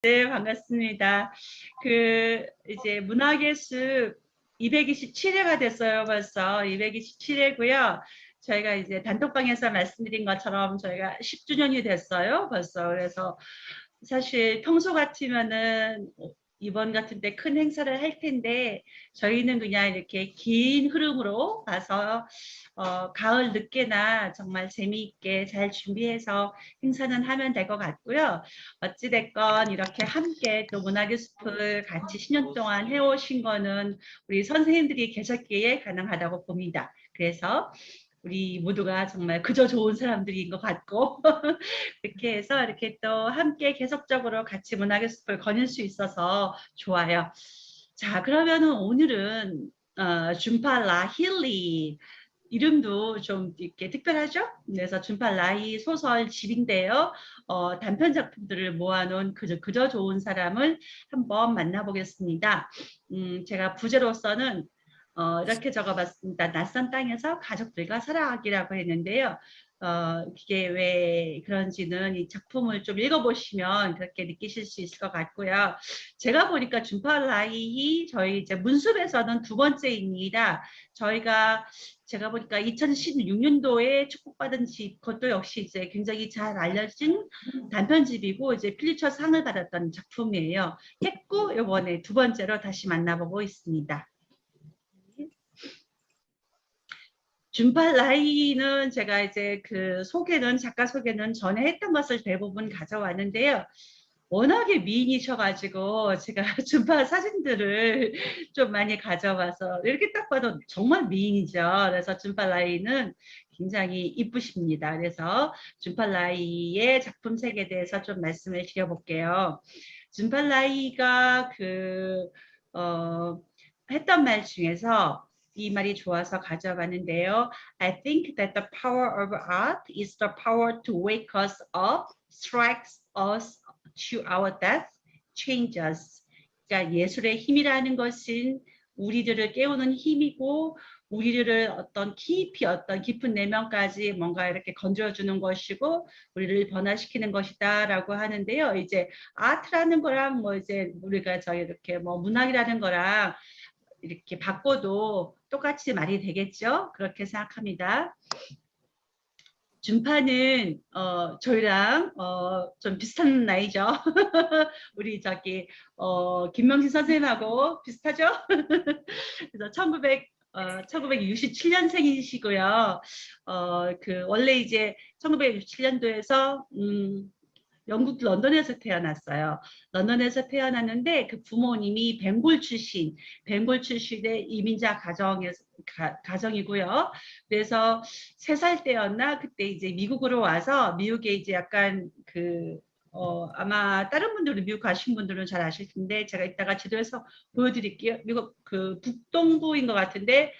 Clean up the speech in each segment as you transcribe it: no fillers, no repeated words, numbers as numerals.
네, 반갑습니다. 이제 문학의 숲 227회가 됐어요, 벌써. 227회고요. 저희가 이제 단톡방에서 말씀드린 것처럼 저희가 10주년이 됐어요, 벌써. 그래서 사실 평소 같으면은 이번 같은 때 큰 행사를 할 텐데 저희는 그냥 이렇게 긴 흐름으로 가서 가을 늦게나 정말 재미있게 잘 준비해서 행사는 하면 될 것 같고요. 어찌됐건 이렇게 함께 또 문학의 숲을 같이 10년 동안 해오신 거는 우리 선생님들이 계셨기에 가능하다고 봅니다. 그래서 우리 모두가 정말 그저 좋은 사람들인 것 같고 이렇게 해서 이렇게 또 함께 계속적으로 같이 문학의 숲을 거닐 수 있어서 좋아요. 자, 그러면은 오늘은 준파 라힐리 이름도 좀 이렇게 특별하죠? 그래서 준파 라히 소설 집인데요. 단편 작품들을 모아놓은 그저 좋은 사람을 한번 만나보겠습니다. 제가 부제로서는 이렇게 적어봤습니다. 낯선 땅에서 가족들과 살아가기라고 했는데요. 그게 왜 그런지는 이 작품을 좀 읽어보시면 그렇게 느끼실 수 있을 것 같고요. 제가 보니까 준팔라이 저희 이제 문숲에서는 두 번째입니다. 제가 보니까 2016년도에 축복받은 집, 그것도 역시 이제 굉장히 잘 알려진 단편집이고 이제 필리처 상을 받았던 작품이에요. 했고 이번에 두 번째로 다시 만나보고 있습니다. 준팔라이는 제가 이제 작가 소개는 전에 했던 것을 대부분 가져왔는데요. 워낙에 미인이셔가지고 제가 준파 사진들을 좀 많이 가져와서 이렇게 딱 봐도 정말 미인이죠. 그래서 준팔라이는 굉장히 이쁘십니다. 그래서 준팔라이의 작품 색에 대해서 좀 말씀을 드려볼게요. 준팔라이가 했던 말 중에서 이 말이 좋아서 가져봤는데요. I think that the power of art is the power to wake us up, strikes us to our death, change us. 그러니까 예술의 힘이라는 것은 우리들을 깨우는 힘이고 우리를 어떤 깊은 내면까지 뭔가 이렇게 건져주는 것이고 우리를 변화시키는 것이다라고 하는데요. 이제 아트라는 거랑 뭐 이제 우리가 이렇게 뭐 문학이라는 거랑 이렇게 바꿔도 똑같이 말이 되겠죠? 그렇게 생각합니다. 준파는 저희랑 좀 비슷한 나이죠. 우리 김명신 선생님하고 비슷하죠? 그래서 1967년생이시고요. 원래 이제 1967년도에서 영국 런던에서 태어났어요. 런던에서 태어났는데 그 부모님이 벵골 출신의 이민자 가정이고요. 그래서 3살 때였나 그때 이제 미국으로 와서 미국에 이제 약간 아마 다른 분들은 미국 가신 분들은 잘 아실 텐데 제가 이따가 지도에서 보여드릴게요. 미국 북동부인 것 같은데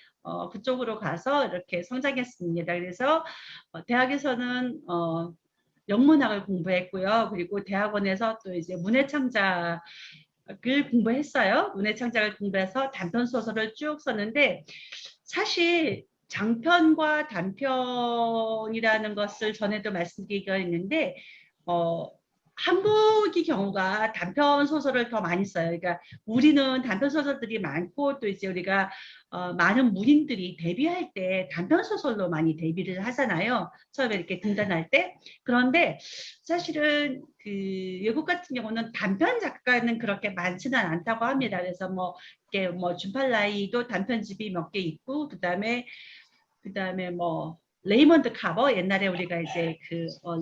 그쪽으로 가서 이렇게 성장했습니다. 그래서 대학에서는 영문학을 공부했고요. 그리고 대학원에서 또 이제 문해창작을 공부했어요. 문해창작을 공부해서 단편 소설을 쭉 썼는데 사실 장편과 단편이라는 것을 전에도 말씀드리기가 있는데 한국의 경우가 단편 소설을 더 많이 써요. 그러니까 우리는 단편 소설들이 많고 또 이제 우리가 많은 문인들이 데뷔할 때 단편 소설로 많이 데뷔를 하잖아요. 처음에 이렇게 등단할 때. 그런데 사실은 외국 같은 경우는 단편 작가는 그렇게 많지는 않다고 합니다. 그래서 이렇게 준팔라이도 단편집이 몇 개 있고 그다음에 뭐 레이먼드 카버 옛날에 우리가 이제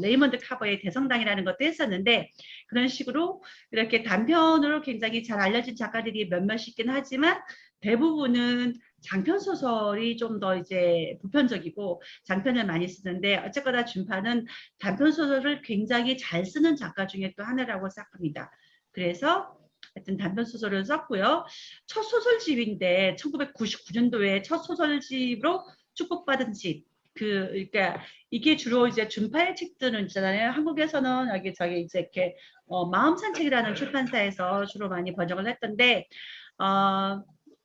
레이먼드 카버의 대성당이라는 것도 했었는데 그런 식으로 이렇게 단편으로 굉장히 잘 알려진 작가들이 몇몇 있긴 하지만 대부분은 장편 소설이 좀 더 이제 보편적이고 장편을 많이 쓰는데 어쨌거나 준파는 단편 소설을 굉장히 잘 쓰는 작가 중에 또 하나라고 생각합니다. 그래서 하여튼 단편 소설을 썼고요. 첫 소설집인데 1999년도에 첫 소설집으로 축복받은 집. 그러니까 이게 주로 이제 준파의 책들은 있잖아요. 한국에서는 이제 이렇게 마음 산책이라는 출판사에서 주로 많이 번역을 했던데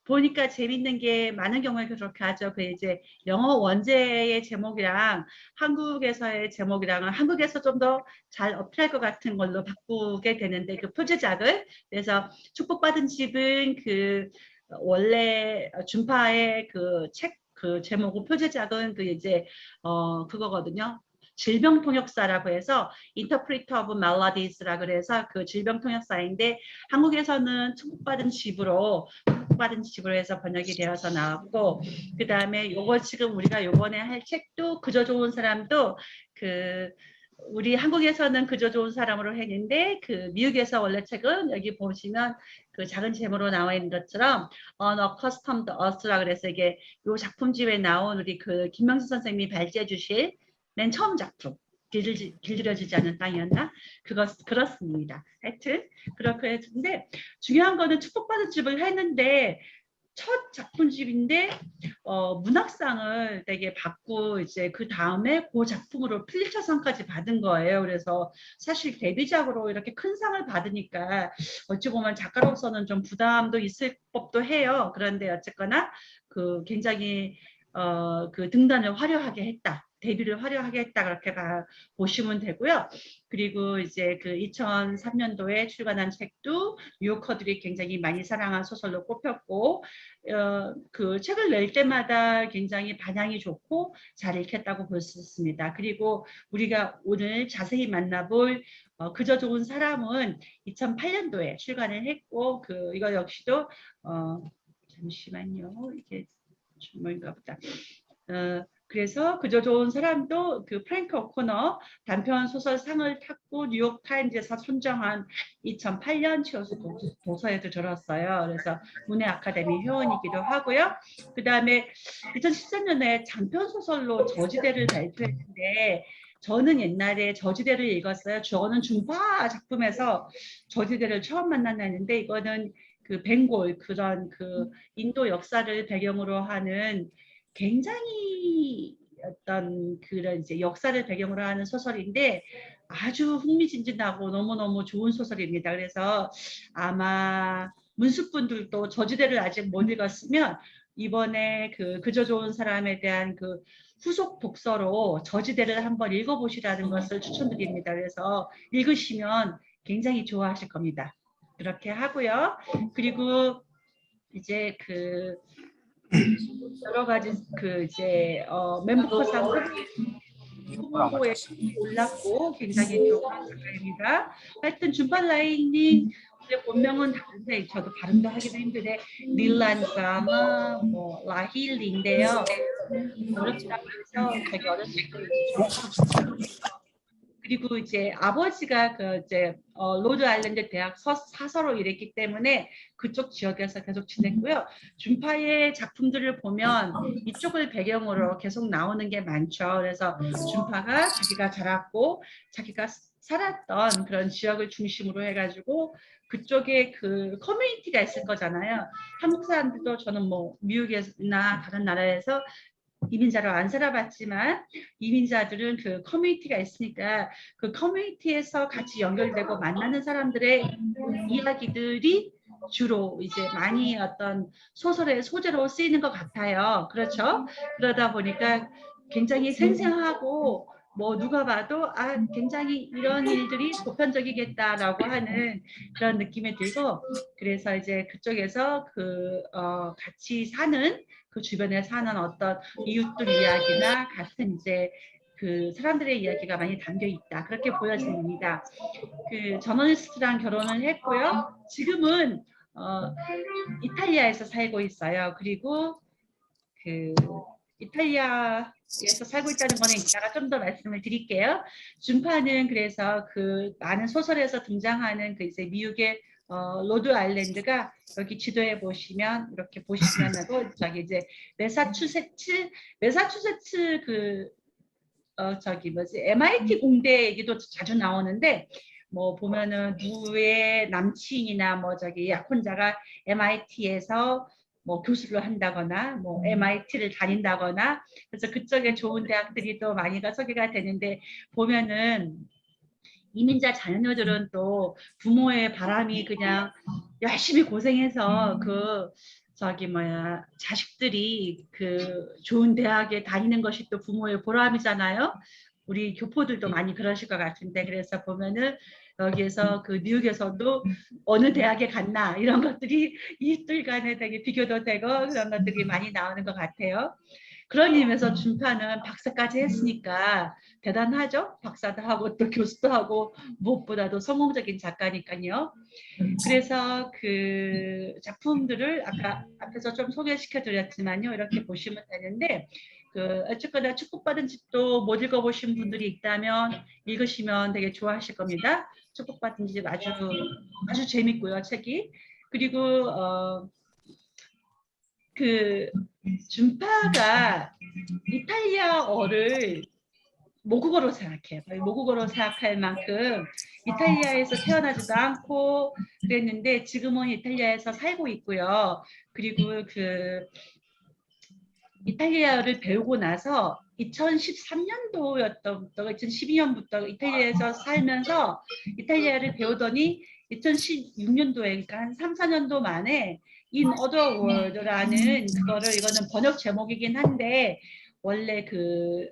보니까 재밌는 게 많은 경우에 그렇게 하죠. 그 이제 영어 원제의 제목이랑 한국에서의 제목이랑은 한국에서 좀 더 잘 어필할 것 같은 걸로 바꾸게 되는데 그 표제작을 그래서 축복받은 집은 그 원래 준파의 그 책 그 제목은 표제작은 그 이제 그거거든요. 질병통역사라고 해서 Interpreter of Maladies라 그래서 그 질병통역사인데 한국에서는 축복받은 집으로 해서 번역이 되어서 나왔고 그 다음에 요거 지금 우리가 요번에 할 책도 그저 좋은 사람도 그 우리 한국에서는 그저 좋은 사람으로 했는데 그 미국에서 원래 책은 여기 보시면 그 작은 제목으로 나와 있는 것처럼 Unaccustomed Us라 그래서 이게 요 작품집에 나온 우리 그 김명수 선생님이 발제해 주실 맨 처음 작품 길들여지지 않은 땅이었나? 그렇습니다. 하여튼 그렇게 했는데 중요한 거는 축복받은 집을 했는데 첫 작품집인데 문학상을 되게 받고 이제 그 다음에 그 작품으로 필리처상까지 받은 거예요. 그래서 사실 데뷔작으로 이렇게 큰 상을 받으니까 어찌 보면 작가로서는 좀 부담도 있을 법도 해요. 그런데 어쨌거나 그 굉장히 그 등단을 화려하게 했다. 데뷔를 화려하게 했다. 그렇게 보시면 되고요. 그리고 이제 그 2003년도에 출간한 책도 뉴요커들이 굉장히 많이 사랑한 소설로 꼽혔고 그 책을 낼 때마다 굉장히 반향이 좋고 잘 읽혔다고 볼 수 있습니다. 그리고 우리가 오늘 자세히 만나볼 그저 좋은 사람은 2008년도에 출간을 했고 그 이거 역시도 잠시만요. 이게 뭐인가 보다. 그래서 그저 좋은 사람도 그 프랭크 오코너 단편 소설 상을 탔고 뉴욕 타임즈에서 선정한 2008년 최우수 도서에도 들었어요. 그래서 문예 아카데미 회원이기도 하고요. 그 다음에 2013년에 장편 소설로 저지대를 발표했는데 저는 옛날에 저지대를 읽었어요. 저는 중파 작품에서 저지대를 처음 만났는데 이거는 그 벵골 그런 그 인도 역사를 배경으로 하는 굉장히 어떤 그런 이제 역사를 배경으로 하는 소설인데 아주 흥미진진하고 너무너무 좋은 소설입니다. 그래서 아마 문수분들도 저지대를 아직 못 읽었으면 이번에 그저 좋은 사람에 대한 그 후속 독서로 저지대를 한번 읽어보시라는 것을 추천드립니다. 그래서 읽으시면 굉장히 좋아하실 겁니다. 그렇게 하고요. 그리고 이제 그 여러 가지 그 이제 멤버상 후보에 올랐고 굉장히 좋은 작가입니다. 하여튼 준팔라이님 본명은 다른데 저도 발음도 하기도 힘드네. 닐란가마 뭐 라힐인데요. 어렵다고 해서 되게 어렸을 때 그리고 이제 아버지가 그 이제 로드 아일랜드 대학 사서로 일했기 때문에 그쪽 지역에서 계속 지냈고요. 준파의 작품들을 보면 이쪽을 배경으로 계속 나오는 게 많죠. 그래서 준파가 자기가 자랐고 자기가 살았던 그런 지역을 중심으로 해가지고 그쪽에 그 커뮤니티가 있을 거잖아요. 한국 사람들도 저는 뭐 미국이나 다른 나라에서 이민자로 안 살아봤지만 이민자들은 그 커뮤니티가 있으니까 그 커뮤니티에서 같이 연결되고 만나는 사람들의 이야기들이 주로 이제 많이 어떤 소설의 소재로 쓰이는 것 같아요. 그렇죠? 그러다 보니까 굉장히 생생하고 뭐 누가 봐도 아 굉장히 이런 일들이 보편적이겠다라고 하는 그런 느낌이 들고 그래서 이제 그쪽에서 그 같이 사는 그 주변에 사는 어떤 이웃들 이야기나 같은 이제 그 사람들의 이야기가 많이 담겨 있다. 그렇게 보여집니다. 그 저널리스트랑 결혼을 했고요. 지금은 이탈리아에서 살고 있어요. 그리고 그 이탈리아에서 살고 있다는 거는 이따가 좀 더 말씀을 드릴게요. 준파는 그래서 그 많은 소설에서 등장하는 그 이제 미국의 로드 아일랜드가 여기 지도에 보시면 이렇게 보시면은 저기 이제 매사추세츠 그 저기 뭐지 MIT 공대 얘기도 자주 나오는데 뭐 보면은 누구의 남친이나 뭐 저기 약혼자가 MIT에서 뭐 교수를 한다거나 뭐 MIT를 다닌다거나 그래서 그쪽에 좋은 대학들이 또 많이 소개가 되는데 보면은 이민자 자녀들은 또 부모의 바람이 그냥 열심히 고생해서 그 저기 뭐야 자식들이 그 좋은 대학에 다니는 것이 또 부모의 보람이잖아요. 우리 교포들도 많이 그러실 것 같은데 그래서 보면은 여기에서 그 미국에서도 어느 대학에 갔나 이런 것들이 이들 간에 되게 비교도 되고 그런 것들이 많이 나오는 것 같아요. 그런 의미에서 준파는 박사까지 했으니까 대단하죠. 박사도 하고 또 교수도 하고 무엇보다도 성공적인 작가니까요. 그래서 그 작품들을 아까 앞에서 좀 소개시켜 드렸지만요. 이렇게 보시면 되는데 그 어쨌거나 축복받은 집도 못 읽어보신 분들이 있다면 읽으시면 되게 좋아하실 겁니다. 축복받은 집 아주 재밌고요. 책이. 그리고 그 준파가 이탈리아어를 모국어로 생각해요. 모국어로 생각할 만큼 이탈리아에서 태어나지도 않고 그랬는데 지금은 이탈리아에서 살고 있고요. 그리고 그 이탈리아어를 배우고 나서 2013년도였던 2012년부터 이탈리아에서 살면서 이탈리아를 배우더니 2016년도에 그러니까 한 3, 4년도 만에 In Other World라는 그거를 이거는 번역 제목이긴 한데 원래 그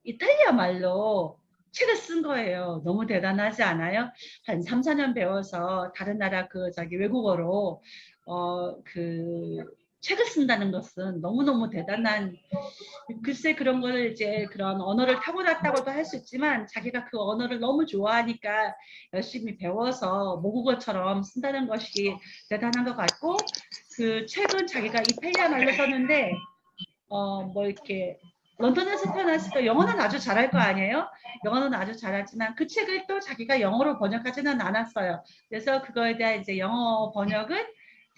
이탈리아 말로 책을 쓴 거예요. 너무 대단하지 않아요? 한 3, 4년 배워서 다른 나라 그 자기 외국어로 그 책을 쓴다는 것은 너무너무 대단한 글쎄 그런 거를 이제 그런 언어를 타고났다고도 할 수 있지만 자기가 그 언어를 너무 좋아하니까 열심히 배워서 모국어처럼 쓴다는 것이 대단한 것 같고 그 책은 자기가 이탈리아 말로 썼는데 뭐 이렇게 런던에서 태어났으니까 영어는 아주 잘할 거 아니에요? 영어는 아주 잘하지만 그 책을 또 자기가 영어로 번역하지는 않았어요. 그래서 그거에 대한 이제 영어 번역은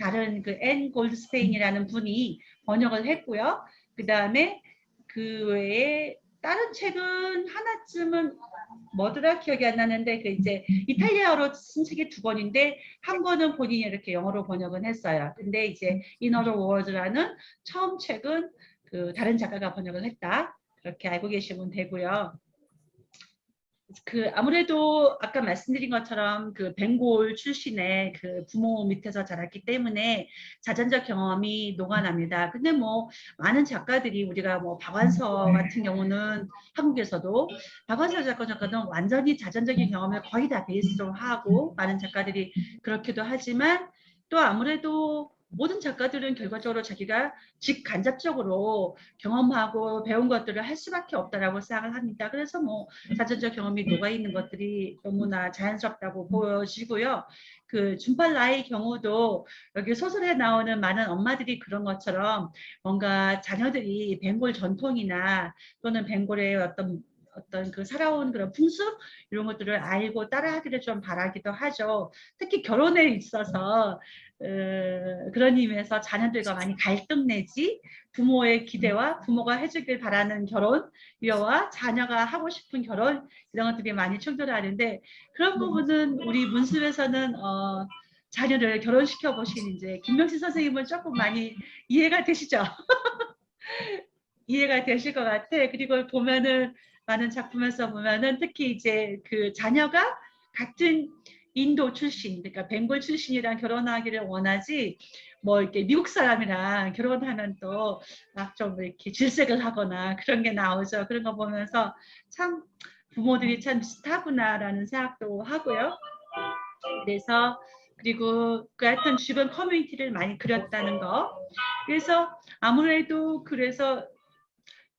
다른 그 앤 골드스테인이라는 분이 번역을 했고요. 그 다음에 그 외에 다른 책은 하나쯤은 뭐더라 기억이 안 나는데 그 이제 이탈리아어로 쓴 책이 2권인데 한 권은 본인이 이렇게 영어로 번역은 했어요. 근데 이제 In Other Words라는 처음 책은 그 다른 작가가 번역을 했다. 그렇게 알고 계시면 되고요. 그 아무래도 아까 말씀드린 것처럼 그 벵골 출신의 그 부모 밑에서 자랐기 때문에 자전적 경험이 녹아납니다. 근데 뭐 많은 작가들이 우리가 뭐 박완서 같은 경우는 한국에서도 박완서 작가는 완전히 자전적인 경험을 거의 다 베이스로 하고 많은 작가들이 그렇기도 하지만 또 아무래도 모든 작가들은 결과적으로 자기가 직간접적으로 경험하고 배운 것들을 할 수밖에 없다라고 생각을 합니다. 그래서 뭐 자전적 경험이 녹아있는 것들이 너무나 자연스럽다고 보여지고요. 그 준팔라의 경우도 여기 소설에 나오는 많은 엄마들이 그런 것처럼 뭔가 자녀들이 벵골 전통이나 또는 벵골의 어떤 그 살아온 그런 풍습 이런 것들을 알고 따라하기를 좀 바라기도 하죠. 특히 결혼에 있어서 그런 의미에서 자녀들과 많이 갈등 내지 부모의 기대와 부모가 해주길 바라는 결혼 와 자녀가 하고 싶은 결혼 이런 것들이 많이 충돌하는데 그런 부분은 우리 문수에서는 자녀를 결혼시켜 보신 이제 김명신 선생님은 조금 많이 이해가 되시죠? 이해가 되실 것 같아. 그리고 보면은 많은 작품에서 보면은 특히 이제 그 자녀가 같은 인도 출신, 그러니까 벵골 출신이랑 결혼하기를 원하지, 뭐 이렇게 미국 사람이랑 결혼하면 또 막 좀 이렇게 질색을 하거나 그런 게 나오죠. 그런 거 보면서 참 부모들이 참 비슷하구나라는 생각도 하고요. 그래서 그리고 그 하여튼 주변 커뮤니티를 많이 그렸다는 거. 그래서 아무래도 그래서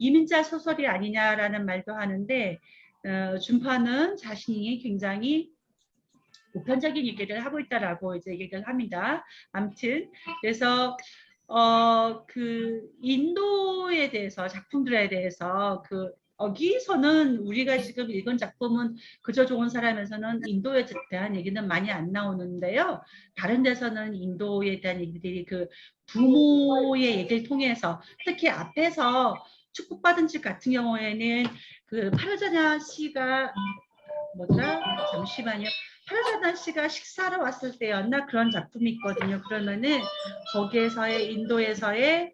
이민자 소설이 아니냐라는 말도 하는데 준파는 자신이 굉장히 보편적인 얘기를 하고 있다라고 이제 얘기를 합니다. 아무튼 그래서 그 인도에 대해서 작품들에 대해서 그 여기서는 우리가 지금 읽은 작품은 그저 좋은 사람에서는 인도에 대한 얘기는 많이 안 나오는데요. 다른 데서는 인도에 대한 얘기들이 그 부모의 얘기를 통해서 특히 앞에서 축복받은 집 같은 경우에는 그 파르자냐 씨가 뭐더라? 잠시만요. 파르자나 씨가 식사로 왔을 때였나 그런 작품이 있거든요. 그러면은 거기에서의 인도에서의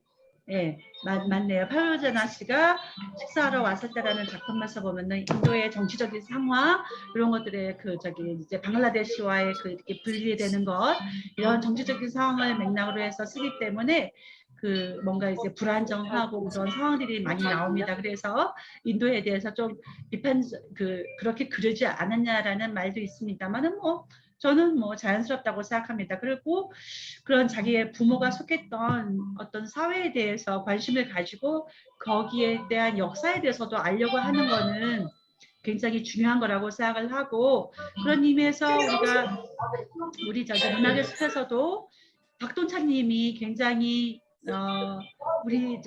예, 맞네요. 파로자나 씨가 식사하러 왔을 때라는 작품에서 보면은 인도의 정치적인 상황 이런 것들의 그 저기 이제 방글라데시와의 그 이렇게 분리되는 것 이런 정치적인 상황을 맥락으로 해서 쓰기 때문에 그 뭔가 이제 불안정하고 그런 상황들이 많이 나옵니다. 그래서 인도에 대해서 좀 비판 그렇게 그러지 않았냐라는 말도 있습니다만은 뭐 저는 뭐 자연스럽다고 생각합니다. 그리고 그런 자기의 부모가 속했던 어떤 사회에 대해서 관심을 가지고 거기에 대한 역사에 대해서도 알려고 하는 거는 굉장히 중요한 거라고 생각을 하고 그런 의미에서 우리 저기 문학의 숲에서도 박동찬님이 굉장히 우리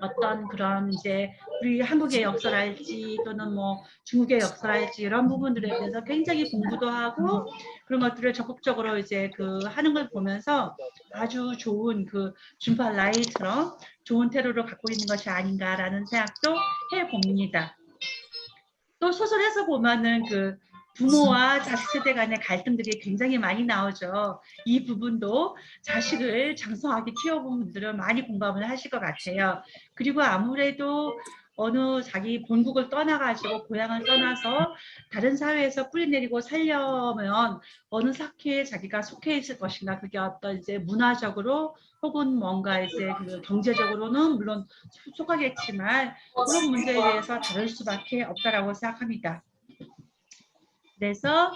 어떤 그런 이제 우리 한국의 역사랄지 또는 뭐 중국의 역사랄지 이런 부분들에 대해서 굉장히 공부도 하고 그런 것들을 적극적으로 이제 그 하는 걸 보면서 아주 좋은 그 준파 라이처럼 좋은 태도를 갖고 있는 것이 아닌가라는 생각도 해봅니다. 또 소설에서 보면은 그 부모와 자식 세대 간의 갈등들이 굉장히 많이 나오죠. 이 부분도 자식을 장성하게 키워본 분들은 많이 공감을 하실 것 같아요. 그리고 아무래도 어느 자기 본국을 떠나가지고 고향을 떠나서 다른 사회에서 뿌리내리고 살려면 어느 사회에 자기가 속해 있을 것인가 그게 어떤 이제 문화적으로 혹은 뭔가 이제 그 경제적으로는 물론 속하겠지만 그런 문제에 대해서 다를 수밖에 없다라고 생각합니다. 그래서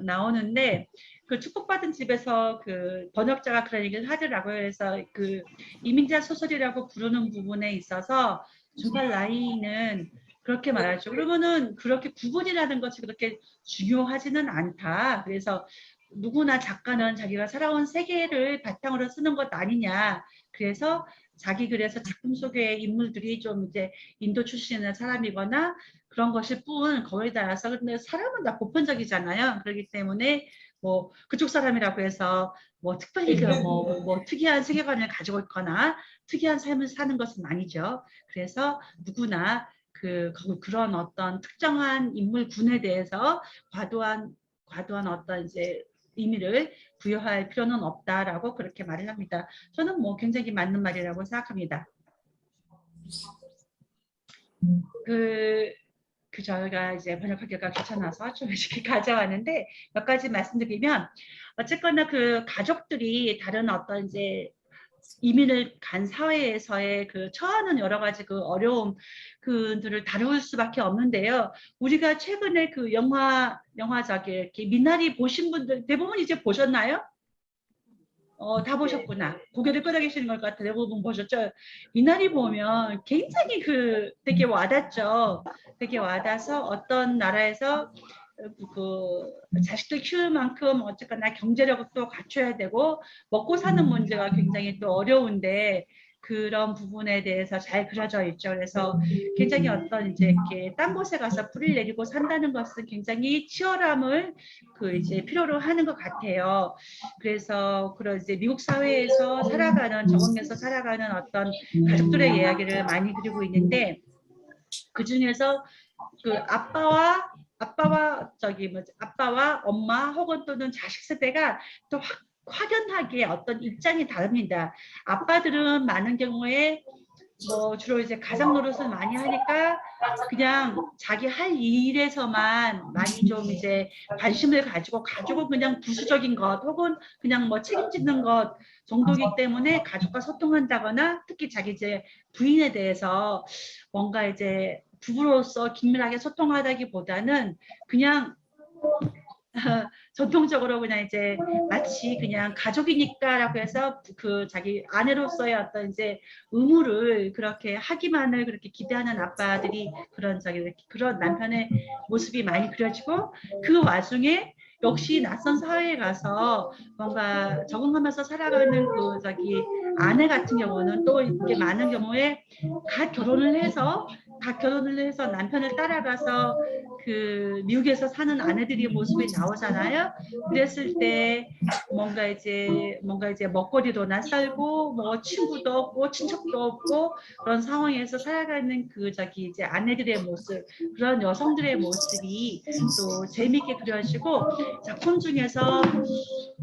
나오는데 그 축복받은 집에서 그 번역자가 그런 얘기를 하더라고요. 그래서 그 이민자 소설이라고 부르는 부분에 있어서 준팔 라이는 그렇게 말하죠. 그러면은 그렇게 구분이라는 것이 그렇게 중요하지는 않다. 그래서 누구나 작가는 자기가 살아온 세계를 바탕으로 쓰는 것 아니냐. 그래서 자기 그래서 작품 속의 인물들이 좀 이제 인도 출신의 사람이거나 그런 것일 뿐 거기에 따라서 근데 사람은 다 보편적이잖아요. 그렇기 때문에 뭐 그쪽 사람이라고 해서 뭐 특별히 뭐 특이한 세계관을 가지고 있거나 특이한 삶을 사는 것은 아니죠. 그래서 누구나 그런 어떤 특정한 인물군에 대해서 과도한 어떤 이제 의미를 부여할 필요는 없다라고 그렇게 말을 합니다. 저는 뭐 굉장히 맞는 말이라고 생각합니다. 저희가 이제 번역하기가 귀찮아서 좀 이렇게 가져왔는데 몇 가지 말씀드리면 어쨌거나 그 가족들이 다른 어떤 이제 이민을 간 사회에서의 그 처하는 여러 가지 그 어려움 그들을 다룰 수밖에 없는데요. 우리가 최근에 그 영화적이 이렇게 미나리 보신 분들 대부분 이제 보셨나요? 다 보셨구나. 고개를 끄덕이시는 것 같아. 대부분 보셨죠? 미나리 보면 굉장히 되게 와닿죠. 되게 와닿아서 어떤 나라에서 자식들 키울 만큼 어쨌거나 경제력도 갖춰야 되고 먹고 사는 문제가 굉장히 또 어려운데 그런 부분에 대해서 잘 그려져 있죠. 그래서 굉장히 어떤 이제 이렇게 딴 곳에 가서 뿌리를 내리고 산다는 것은 굉장히 치열함을 이제 필요로 하는 것 같아요. 그래서 그런 이제 미국 사회에서 적응해서 살아가는 어떤 가족들의 이야기를 많이 그리고 있는데 그 중에서 그 아빠와 엄마 혹은 또는 자식 세대가 또 확연하게 어떤 입장이 다릅니다. 아빠들은 많은 경우에 뭐 주로 이제 가장 노릇을 많이 하니까 그냥 자기 할 일에서만 많이 좀 이제 관심을 가지고 그냥 부수적인 것 혹은 그냥 뭐 책임지는 것 정도이기 때문에 가족과 소통한다거나 특히 자기 이제 부인에 대해서 뭔가 이제 부부로서 긴밀하게 소통하다기보다는 그냥 전통적으로 그냥 이제 마치 그냥 가족이니까라고 해서 자기 아내로서의 어떤 이제 의무를 그렇게 하기만을 그렇게 기대하는 아빠들이 그런 남편의 모습이 많이 그려지고 그 와중에 역시 낯선 사회에 가서 뭔가 적응하면서 살아가는 아내 같은 경우는 또 이렇게 많은 경우에 갓 결혼을 해서 남편을 따라가서 그 미국에서 사는 아내들의 모습이 나오잖아요. 그랬을 때 뭔가 이제 먹거리도 낯설고 뭐 친구도 없고 친척도 없고 그런 상황에서 살아가는 그 이제 아내들의 모습, 그런 여성들의 모습이 또 재미있게 그려지고, 작품 중에서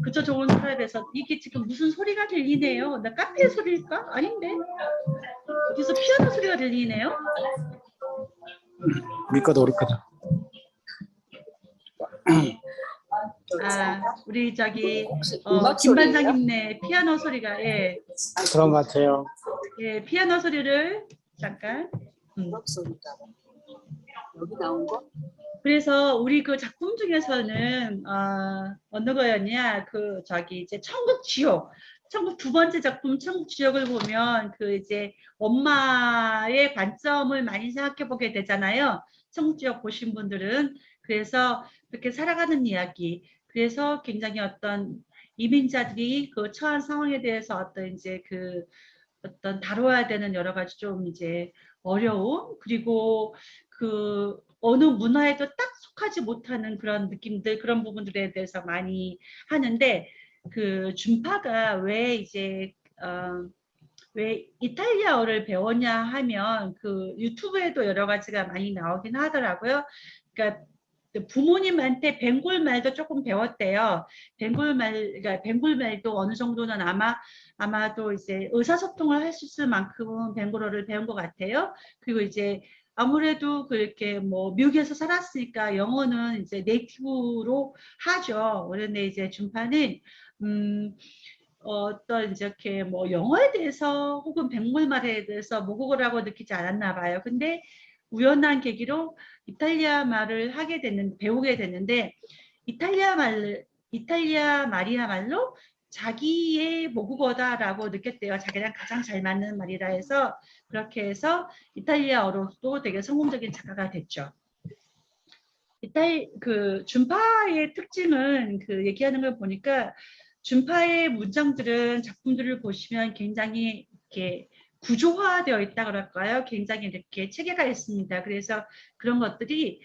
그저 좋은 사람에서 이게 지금 무슨 소리가 들리네요. 나 카페 소리일까? 아닌데 어디서 피아노 소리가 들리네요. 우리 거다 우리 거다. 아, 우리 김 반장님네 피아노 소리가, 예, 그런 것 같아요. 예, 피아노 소리를 잠깐. 여기 나온 거? 그래서 우리 그 작품 중에서는 어느 거였냐, 그 이제 천국 지옥, 천국 두 번째 작품 천국 지옥을 보면 그 이제 엄마의 관점을 많이 생각해 보게 되잖아요. 천국 지옥 보신 분들은. 그래서 그렇게 살아가는 이야기. 그래서 굉장히 어떤 이민자들이 그 처한 상황에 대해서 어떤 이제 그 어떤 다뤄야 되는 여러 가지 좀 이제 어려움, 그리고 그 어느 문화에도 딱 속하지 못하는 그런 느낌들, 그런 부분들에 대해서 많이 하는데, 그 준파가 왜 이제 왜 이탈리아어를 배웠냐 하면 그 유튜브에도 여러 가지가 많이 나오긴 하더라고요. 그러니까 부모님한테 벵골 말도 조금 배웠대요. 그러니까 벵골 말도 어느 정도는 아마도 이제 의사소통을 할 수 있을 만큼은 벵골어를 배운 것 같아요. 그리고 이제 아무래도 그렇게 뭐 미국에서 살았으니까 영어는 이제 네이티브로 하죠. 그런데 이제 준파는 어떤 이렇게 뭐 영어에 대해서 혹은 벵골말에 대해서 모국어라고 느끼지 않았나 봐요. 근데 우연한 계기로 이탈리아 말을 배우게 됐는데, 이탈리아 말이야말로 자기의 모국어다라고 느꼈대요. 자기랑 가장 잘 맞는 말이라 해서, 그렇게 해서 이탈리아어로도 되게 성공적인 작가가 됐죠. 그 준파의 특징은 그 얘기하는 걸 보니까, 준파의 문장들은 작품들을 보시면 굉장히 이렇게 구조화되어 있다 그럴까요? 굉장히 이렇게 체계가 있습니다. 그래서 그런 것들이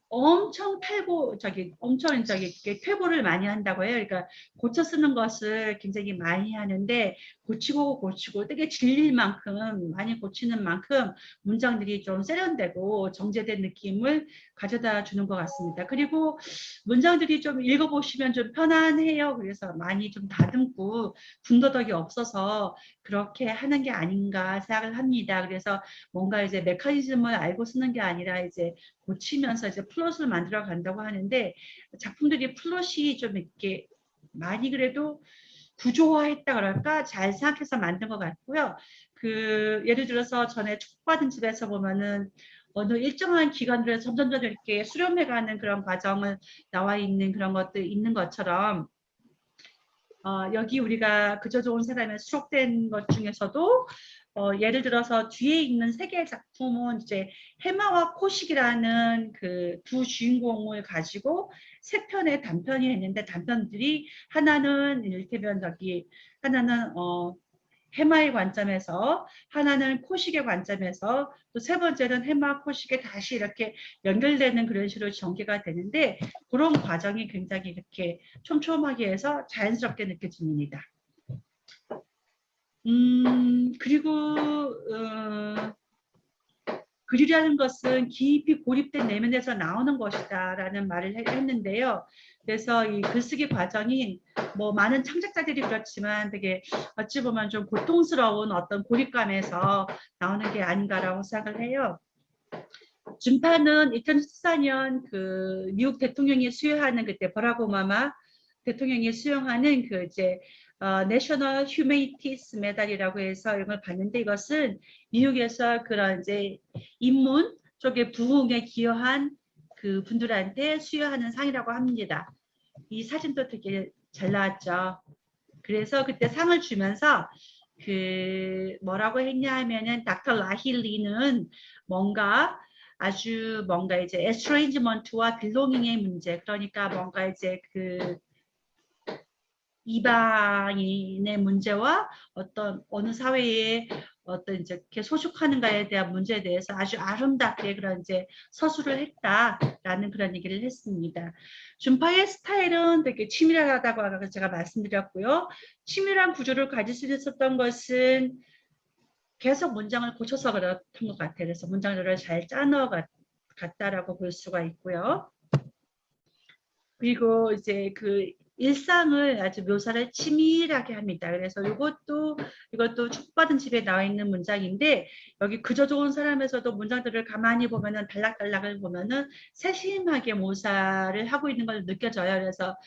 엄청 이렇게 퇴보를 많이 한다고 해요. 그러니까 고쳐 쓰는 것을 굉장히 많이 하는데, 고치고 되게 질릴 만큼, 많이 고치는 만큼 문장들이 좀 세련되고 정제된 느낌을 가져다 주는 것 같습니다. 그리고 문장들이 좀 읽어보시면 좀 편안해요. 그래서 많이 좀 다듬고 군더더기 없어서 그렇게 하는 게 아닌가 생각을 합니다. 그래서 뭔가 이제 메커니즘을 알고 쓰는 게 아니라 이제 고치면서 이제 플롯을 만들어 간다고 하는데, 작품들이 플롯이 좀 이렇게 많이 그래도 구조화했다 그럴까, 잘 생각해서 만든 것 같고요. 그 예를 들어서 전에 축복받은 집에서 보면은 어느 일정한 기간들에 점점 이렇게 수렴해가는 그런 과정을 나와 있는 그런 것들 있는 것처럼, 여기 우리가 그저 좋은 사람에 수록된 것 중에서도 예를 들어서 뒤에 있는 세 개의 작품은 이제 해마와 코식이라는 그 두 주인공을 가지고 세 편의 단편이 있는데, 단편들이 하나는 이를테면 하나는 해마의 관점에서, 하나는 코식의 관점에서, 또 세 번째는 해마 코식에 다시 이렇게 연결되는 그런 식으로 전개가 되는데, 그런 과정이 굉장히 이렇게 촘촘하게 해서 자연스럽게 느껴집니다. 그리고 글이라는 것은 깊이 고립된 내면에서 나오는 것이다라는 말을 했는데요. 그래서 이 글쓰기 과정이 뭐 많은 창작자들이 그렇지만 되게 어찌 보면 좀 고통스러운 어떤 고립감에서 나오는 게 아닌가라고 생각을 해요. 준파는 2014년 그 미국 대통령이 수여하는, 그때 버락 오바마 대통령이 수여하는 그 이제 내셔널 휴메니티스 메달이라고 해서 이걸 받는데, 이것은 미국에서 그런 이제 인문 쪽의 부흥에 기여한 그 분들한테 수여하는 상이라고 합니다. 이 사진도 되게 잘 나왔죠. 그래서 그때 상을 주면서 그 뭐라고 했냐 하면은 닥터 라힐리는 뭔가 이제 에스트레인지먼트와 빌로깅의 문제, 그러니까 뭔가 이제 그 이방인의 문제와 어떤 어느 사회의 어떤 이제 이렇게 소축하는가에 대한 문제에 대해서 아주 아름답게 그런 이제 서술을 했다라는 그런 얘기를 했습니다. 준파의 스타일은 되게 치밀하다고 아까 제가 말씀드렸고요. 치밀한 구조를 가질 수 있었던 것은 계속 문장을 고쳐서 그렇던 것 같아요. 그래서 문장들을 잘 짜넣어 갔다라고 볼 수가 있고요. 그리고 이제 그 일상을 아주 묘사를 치밀하게 합니다. 그래서 이것도 축복받은 집에 나와 있는 문장인데 여기 그저 좋은 사람에서도 문장들을 가만히 보면은 단락단락을 보면은 세심하게 묘사를 하고 있는 걸 느껴져요. 그래서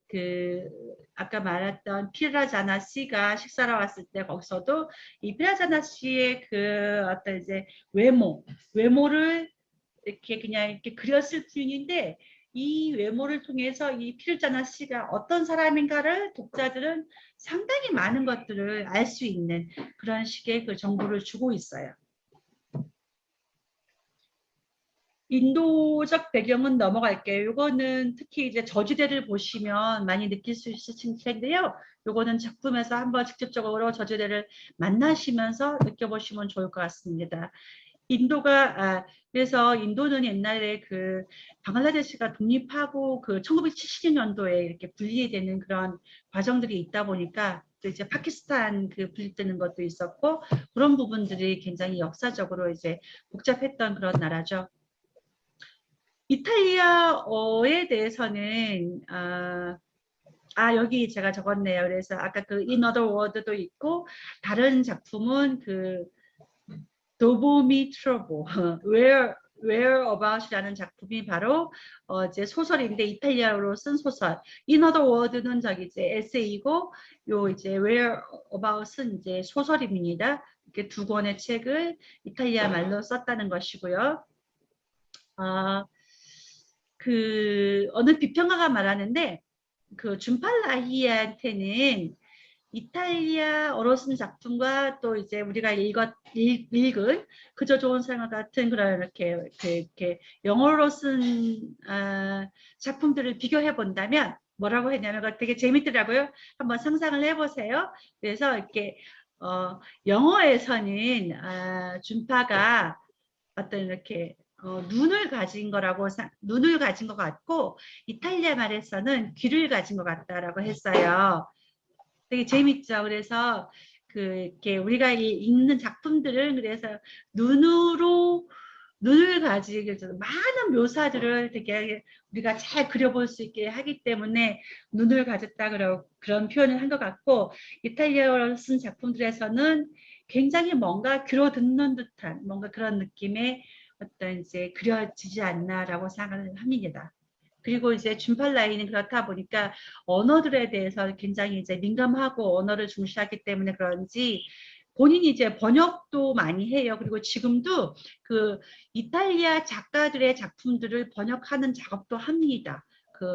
그 아까 말했던 피라자나 씨가 식사를 왔을 때 거기서도 이 피라자나 씨의 그 어떤 이제 외모를 이렇게 그냥 이렇게 그렸을 뿐인데 이 외모를 통해서 이 피르자나 씨가 어떤 사람인가를 독자들은 상당히 많은 것들을 알 수 있는 그런 식의 그 정보를 주고 있어요. 인도적 배경은 넘어갈게요. 이거는 특히 이제 저주대를 보시면 많이 느낄 수 있으실 텐데요. 이거는 작품에서 한번 직접적으로 저주대를 만나시면서 느껴보시면 좋을 것 같습니다. 그래서 인도는 옛날에 그 방글라데시가 독립하고 그 1970년도에 이렇게 분리되는 그런 과정들이 있다 보니까 또 이제 파키스탄 그 분리되는 것도 있었고 그런 부분들이 굉장히 역사적으로 이제 복잡했던 그런 나라죠. 이탈리아어에 대해서는 여기 제가 적었네요. 그래서 아까 그 In Other Words도 있고 다른 작품은 그 도보미 트러보 Whereabout이라는 작품이 바로 이제 소설인데 이탈리아어로 쓴 소설. In Other Words는 저기 이제 에세이고 요 이제 Whereabout은 이제 소설입니다. 이렇게 두 권의 책을 이탈리아 말로 썼다는 것이고요. 그 어느 비평가가 말하는데 그 준팔라히한테는 이탈리아어로 쓴 작품과 또 이제 우리가 읽은 그저 좋은 생활 같은 그런 이렇게 영어로 쓴 작품들을 비교해 본다면 뭐라고 했냐면 그거 되게 재밌더라고요. 한번 상상을 해보세요. 그래서 이렇게 영어에서는 준파가 어떤 이렇게 눈을 가진 것 같고 이탈리아 말에서는 귀를 가진 것 같다라고 했어요. 되게 재밌죠. 그래서 이렇게 우리가 읽는 작품들은 그래서 눈을 가지고 많은 묘사들을 되게 우리가 잘 그려볼 수 있게 하기 때문에 눈을 가졌다 그런 표현을 한 것 같고 이탈리아어로 쓴 작품들에서는 굉장히 뭔가 귀로 듣는 듯한 뭔가 그런 느낌의 어떤 이제 그려지지 않나라고 생각을 합니다. 그리고 이제 준팔라이는 그렇다 보니까 언어들에 대해서 굉장히 이제 민감하고 언어를 중시하기 때문에 그런지 본인이 이제 번역도 많이 해요. 그리고 지금도 그 이탈리아 작가들의 작품들을 번역하는 작업도 합니다.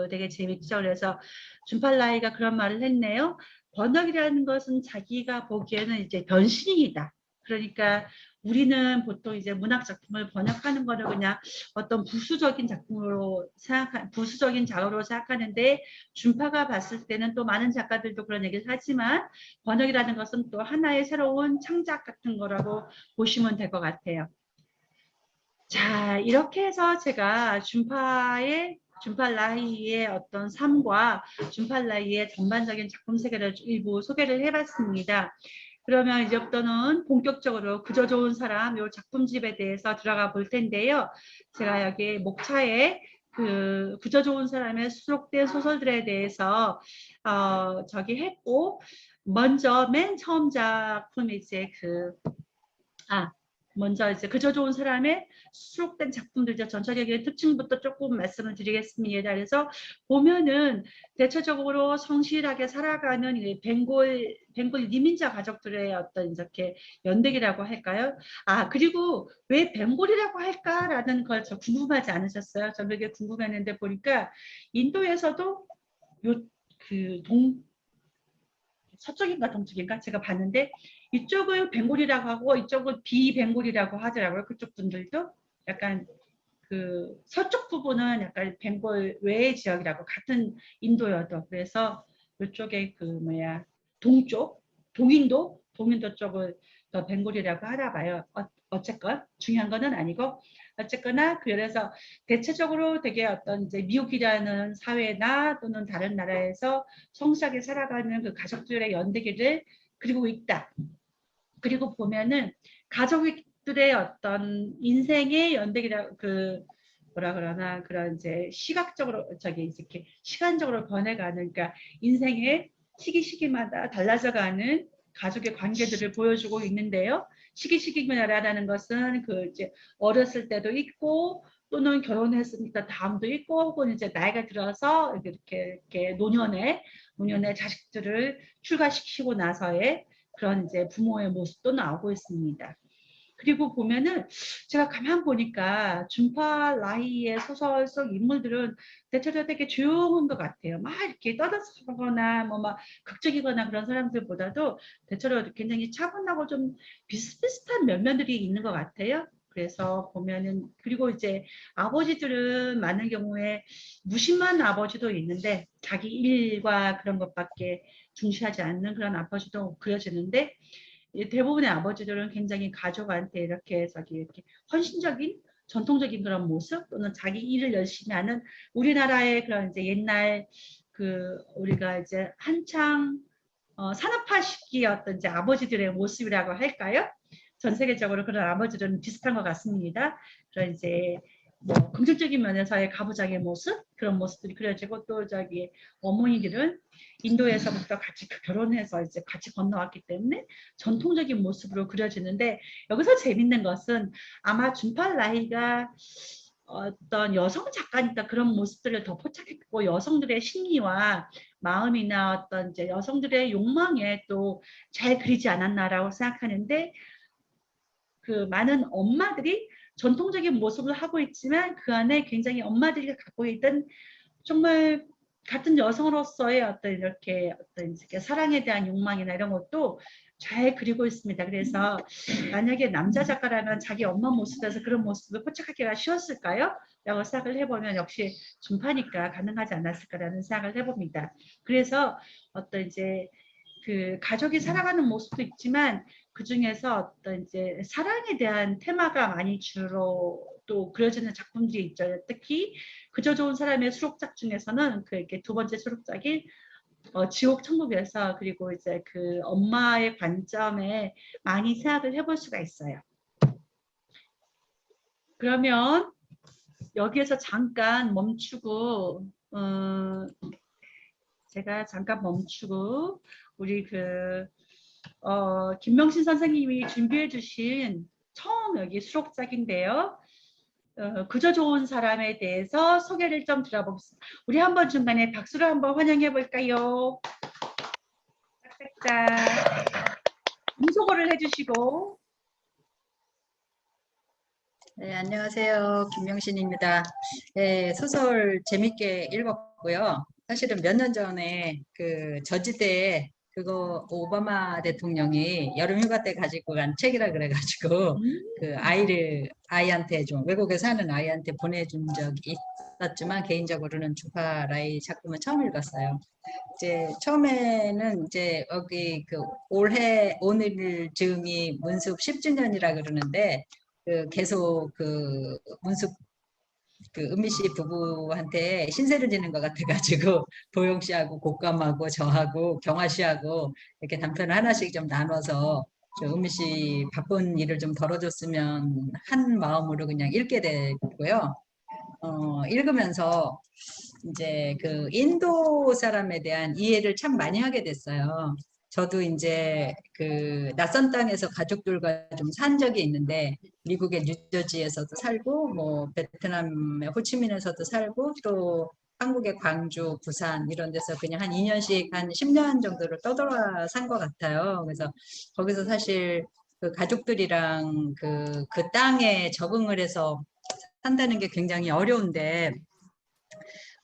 되게 재밌죠. 그래서 준팔라이가 그런 말을 했네요. 번역이라는 것은 자기가 보기에는 이제 변신이다. 그러니까 우리는 보통 이제 문학 작품을 번역하는 거를 그냥 어떤 부수적인 작업으로 생각하는데 준파가 봤을 때는 또 많은 작가들도 그런 얘기를 하지만 번역이라는 것은 또 하나의 새로운 창작 같은 거라고 보시면 될 것 같아요. 자, 이렇게 해서 제가 준팔라히의 어떤 삶과 준팔라히의 전반적인 작품 세계를 일부 소개를 해봤습니다. 그러면 이제부터는 본격적으로 그저 좋은 사람 요 작품집에 대해서 들어가 볼 텐데요. 제가 여기 목차에 그 그저 좋은 사람에 수록된 소설들에 대해서 저기 했고 먼저 맨 처음 작품이 이제 먼저 이제 그저 좋은 사람의 수록된 작품들의 전체적인 특징부터 조금 말씀을 드리겠습니다. 그래서 보면은 대체적으로 성실하게 살아가는 벵골 이민자 가족들의 어떤 이렇게 연대기라고 할까요? 그리고 왜 벵골이라고 할까라는 걸 저 궁금하지 않으셨어요? 저는 되게 궁금했는데 보니까 인도에서도 서쪽인가 동쪽인가 제가 봤는데 이쪽을 벵골이라고 하고 이쪽을 비벵골이라고 하더라고요. 그쪽 분들도 약간 그 서쪽 부분은 약간 벵골 외의 지역이라고 같은 인도여도 그래서 이쪽에 동쪽 동인도 쪽을 더 벵골이라고 하나 봐요. 어쨌건 중요한 거는 아니고 어쨌거나 그래서 대체적으로 되게 어떤 이제 미국이라는 사회나 또는 다른 나라에서 성실하게 살아가는 그 가족들의 연대기를 그리고 있다. 그리고 보면은 가족들의 어떤 인생의 연대기라 그 뭐라 그러나 그런 이제 시각적으로 저기 이렇게 시간적으로 변해가는 그러니까 인생의 시기마다 달라져가는 가족의 관계들을 보여주고 있는데요. 시기마다라는 것은 그 이제 어렸을 때도 있고 또는 결혼했으니까 다음도 있고 혹은 이제 나이가 들어서 이렇게 노년에 자식들을 출가시키고 나서의 그런 이제 부모의 모습도 나오고 있습니다. 그리고 보면은 제가 가만 보니까 준파 라히의 소설 속 인물들은 대체로 되게 조용한 것 같아요. 막 이렇게 떠들거나 뭐 막 극적이거나 그런 사람들보다도 대체로 굉장히 차분하고 좀 비슷비슷한 면면들이 있는 것 같아요. 그래서 보면은 그리고 이제 아버지들은 많은 경우에 무심한 아버지도 있는데 자기 일과 그런 것밖에 중시하지 않는 그런 아버지도 그려지는데 대부분의 아버지들은 굉장히 가족한테 이렇게 이렇게 헌신적인 전통적인 그런 모습 또는 자기 일을 열심히 하는 우리나라의 그런 이제 옛날 그 우리가 이제 한창 산업화 시기의 어떤 이제 아버지들의 모습이라고 할까요? 전 세계적으로 그런 아버지들은 비슷한 것 같습니다. 그런 이제 뭐 긍정적인 면에서의 가부장의 모습 그런 모습들이 그려지고 또 저기 어머니들은 인도에서부터 같이 결혼해서 이제 같이 건너왔기 때문에 전통적인 모습으로 그려지는데 여기서 재밌는 것은 아마 준팔 라히가 어떤 여성 작가니까 그런 모습들을 더 포착했고 여성들의 심리와 마음이나 어떤 이제 여성들의 욕망에 또 잘 그리지 않았나라고 생각하는데 그 많은 엄마들이 전통적인 모습을 하고 있지만 그 안에 굉장히 엄마들이 갖고 있던 정말 같은 여성으로서의 어떤 이렇게 어떤 사랑에 대한 욕망이나 이런 것도 잘 그리고 있습니다. 그래서 만약에 남자 작가라면 자기 엄마 모습에서 그런 모습을 포착하기가 쉬웠을까요? 라고 생각을 해보면 역시 준파니까 가능하지 않았을까라는 생각을 해봅니다. 그래서 어떤 이제 그 가족이 살아가는 모습도 있지만 그 중에서 어떤 이제 사랑에 대한 테마가 많이 주로 또 그려지는 작품들이 있죠. 특히 그저 좋은 사람의 수록작 중에서는 그 이렇게 두 번째 수록작인 지옥 천국에서 그리고 이제 그 엄마의 관점에 많이 생각을 해볼 수가 있어요. 그러면 여기에서 잠깐 멈추고 제가 잠깐 멈추고 우리 그 김명신 선생님이 준비해 주신 처음 여기 수록작인데요. 그저 좋은 사람에 대해서 소개를 좀 들어보겠습니다. 우리 한번 중간에 박수로 한번 환영해 볼까요? 짝짝짝. 인소거를 해주시고. 네, 안녕하세요. 김명신입니다. 네, 소설 재밌게 읽었고요. 사실은 몇 년 전에 그 저지대에 그거 오바마 대통령이 여름휴가 때 가지고 간 책이라 그래가지고 그 아이한테 좀 외국에 사는 아이한테 보내준 적이 있었지만 개인적으로는 준파 라히 작품은 처음 읽었어요. 이제 처음에는 이제 여기 그 올해 오늘 즈음이 문습 10주년이라 그러는데 그 계속 그 문숙 그 은미 씨 부부한테 신세를 지는 것 같아가지고 도영 씨하고 곡감하고 저하고 경화 씨하고 이렇게 단편을 하나씩 좀 나눠서 은미 씨 바쁜 일을 좀 덜어줬으면 한 마음으로 그냥 읽게 됐고요. 읽으면서 이제 그 인도 사람에 대한 이해를 참 많이 하게 됐어요. 저도 이제 그 낯선 땅에서 가족들과 좀 산 적이 있는데 미국의 뉴저지에서도 살고 뭐 베트남의 호치민에서도 살고 또 한국의 광주, 부산 이런 데서 그냥 한 2년씩 한 10년 정도를 떠돌아 산 것 같아요. 그래서 거기서 사실 그 가족들이랑 그 땅에 적응을 해서 산다는 게 굉장히 어려운데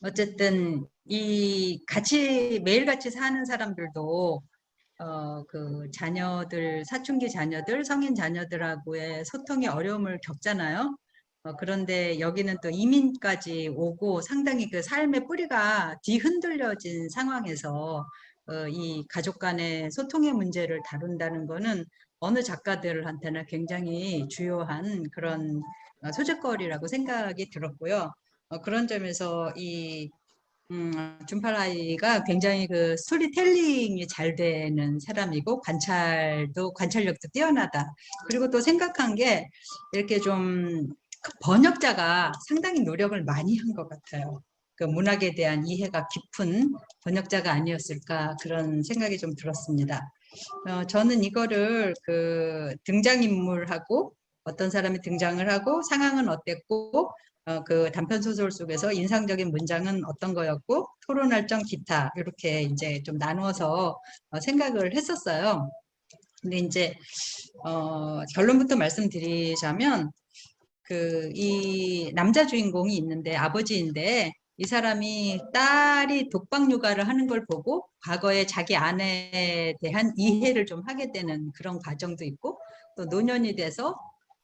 어쨌든 이 같이 매일같이 사는 사람들도 그 자녀들 사춘기 자녀들 성인 자녀들하고의 소통이 어려움을 겪잖아요. 그런데 여기는 또 이민까지 오고 상당히 그 삶의 뿌리가 뒤흔들려진 상황에서 이 가족 간의 소통의 문제를 다룬다는 거는 어느 작가들한테는 굉장히 주요한 그런 소재거리라고 생각이 들었고요. 그런 점에서 이 준팔아이가 굉장히 그 스토리텔링이 잘 되는 사람이고 관찰력도 뛰어나다. 그리고 또 생각한 게 이렇게 좀 번역자가 상당히 노력을 많이 한 것 같아요. 그 문학에 대한 이해가 깊은 번역자가 아니었을까 그런 생각이 좀 들었습니다. 저는 이거를 그 등장인물하고 어떤 사람이 등장을 하고 상황은 어땠고 그 단편 소설 속에서 인상적인 문장은 어떤 거였고 토론할 점 기타 이렇게 이제 좀 나누어서 생각을 했었어요. 근데 이제 결론부터 말씀드리자면 그 이 남자 주인공이 있는데 아버지인데 이 사람이 딸이 독박 육아를 하는 걸 보고 과거에 자기 아내에 대한 이해를 좀 하게 되는 그런 과정도 있고 또 노년이 돼서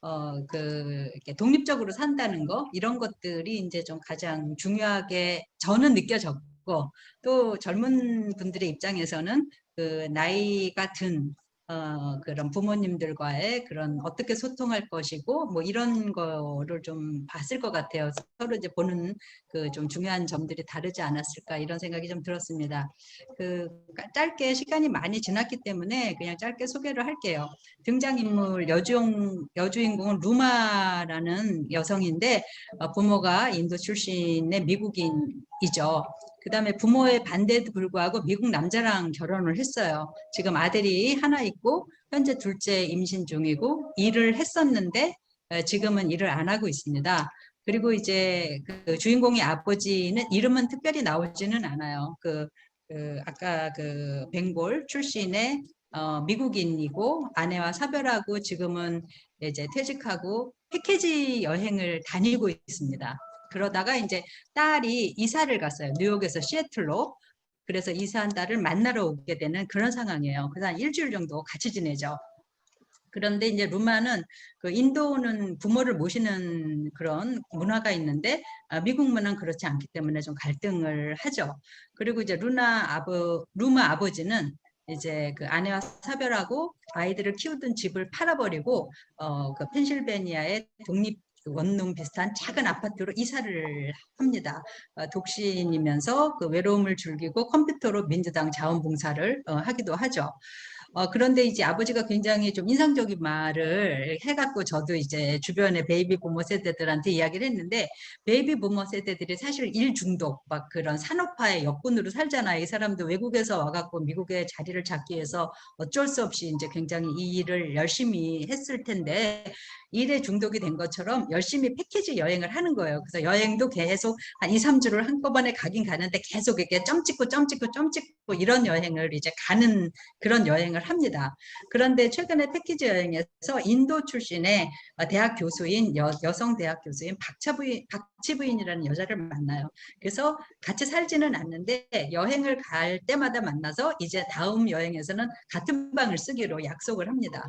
이렇게 독립적으로 산다는 거 이런 것들이 이제 좀 가장 중요하게 저는 느껴졌고 또 젊은 분들의 입장에서는 그 나이가 든 그런 부모님들과의 그런 어떻게 소통할 것이고 뭐 이런 거를 좀 봤을 것 같아요. 서로 이제 보는 그 좀 중요한 점들이 다르지 않았을까 이런 생각이 좀 들었습니다. 그 짧게 시간이 많이 지났기 때문에 그냥 짧게 소개를 할게요. 등장인물 여주인공은 루마라는 여성인데 부모가 인도 출신의 미국인이죠. 그 다음에 부모의 반대에도 불구하고 미국 남자랑 결혼을 했어요. 지금 아들이 하나 있고 현재 둘째 임신 중이고 일을 했었는데 지금은 일을 안 하고 있습니다. 그리고 이제 그 주인공의 아버지는 이름은 특별히 나오지는 않아요. 아까 그 벵골 출신의 미국인이고 아내와 사별하고 지금은 이제 퇴직하고 패키지 여행을 다니고 있습니다. 그러다가 이제 딸이 이사를 갔어요. 뉴욕에서 시애틀로. 그래서 이사한 딸을 만나러 오게 되는 그런 상황이에요. 그래서 한 일주일 정도 같이 지내죠. 그런데 이제 루마는 그 인도는 부모를 모시는 그런 문화가 있는데 미국 문화는 그렇지 않기 때문에 좀 갈등을 하죠. 그리고 이제 루마 아버지는 이제 그 아내와 사별하고 아이들을 키우던 집을 팔아버리고 그 펜실베니아의 독립 원룸 비슷한 작은 아파트로 이사를 합니다. 독신이면서 그 외로움을 즐기고 컴퓨터로 민주당 자원봉사를 하기도 하죠. 그런데 이제 아버지가 굉장히 좀 인상적인 말을 해갖고 저도 이제 주변의 베이비 부모 세대들한테 이야기를 했는데 베이비 부모 세대들이 사실 일 중독 막 그런 산업화의 역군으로 살잖아요. 이 사람도 외국에서 와갖고 미국의 자리를 잡기 위해서 어쩔 수 없이 이제 굉장히 이 일을 열심히 했을 텐데 일에 중독이 된 것처럼 열심히 패키지 여행을 하는 거예요. 그래서 여행도 계속 한 2, 3주를 한꺼번에 가긴 가는데 계속 이렇게 점 찍고 이런 여행을 이제 가는 그런 여행을 합니다. 그런데 최근에 패키지 여행에서 인도 출신의 대학 교수인 여성 대학 교수인 박치 부인이라는 여자를 만나요. 그래서 같이 살지는 않는데 여행을 갈 때마다 만나서 이제 다음 여행에서는 같은 방을 쓰기로 약속을 합니다.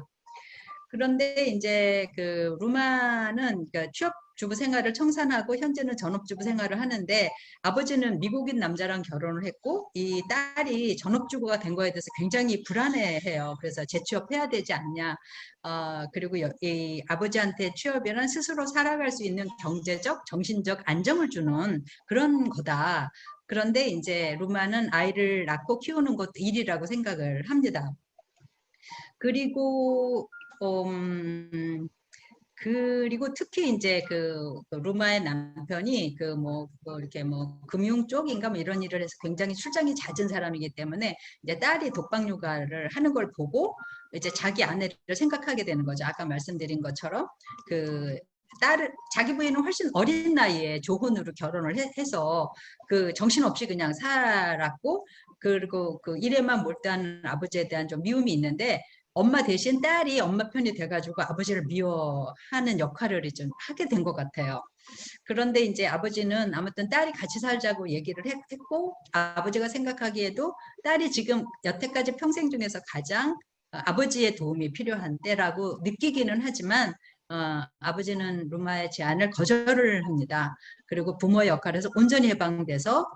그런데 이제 그 루마는 그러니까 취업 주부 생활을 청산하고 현재는 전업주부 생활을 하는데 아버지는 미국인 남자랑 결혼을 했고 이 딸이 전업주부가 된 거에 대해서 굉장히 불안해해요. 그래서 재취업해야 되지 않냐. 그리고 이 아버지한테 취업이란 스스로 살아갈 수 있는 경제적, 정신적 안정을 주는 그런 거다. 그런데 이제 루마는 아이를 낳고 키우는 것도 일이라고 생각을 합니다. 그리고 그리고 특히 이제 그 루마의 남편이 이렇게 뭐 금융 쪽인가 뭐 이런 일을 해서 굉장히 출장이 잦은 사람이기 때문에 이제 딸이 독박 육아를 하는 걸 보고 이제 자기 아내를 생각하게 되는 거죠. 아까 말씀드린 것처럼 그 자기 부인은 훨씬 어린 나이에 조혼으로 결혼을 해서 그 정신없이 그냥 살았고 그리고 그 일에만 몰두하는 아버지에 대한 좀 미움이 있는데 엄마 대신 딸이 엄마 편이 돼가지고 아버지를 미워하는 역할을 좀 하게 된 것 같아요. 그런데 이제 아버지는 아무튼 딸이 같이 살자고 얘기를 했고 아버지가 생각하기에도 딸이 지금 여태까지 평생 중에서 가장 아버지의 도움이 필요한 때라고 느끼기는 하지만 아버지는 루마의 제안을 거절을 합니다. 그리고 부모의 역할에서 온전히 해방돼서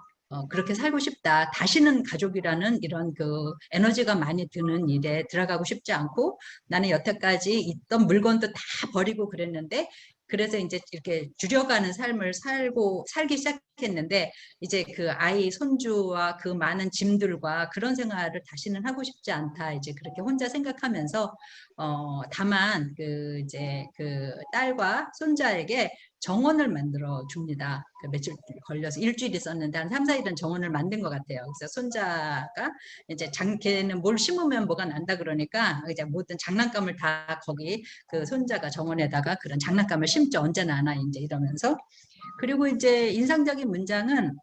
그렇게 살고 싶다. 다시는 가족이라는 이런 그 에너지가 많이 드는 일에 들어가고 싶지 않고 나는 여태까지 있던 물건도 다 버리고 그랬는데 그래서 이제 이렇게 줄여가는 삶을 살기 시작했는데 이제 그 아이 손주와 그 많은 짐들과 그런 생활을 다시는 하고 싶지 않다. 이제 그렇게 혼자 생각하면서 다만 그 이제 그 딸과 손자에게 정원을 만들어 줍니다. 그 며칠 걸려서 일주일 있었는데 한 3, 4일은 정원을 만든 것 같아요. 그래서 손자가 이제 걔는 뭘 심으면 뭐가 난다 그러니까 이제 모든 장난감을 다 거기 그 손자가 정원에다가 그런 장난감을 심죠. 언제나 하나 이제 이러면서. 그리고 이제 인상적인 문장은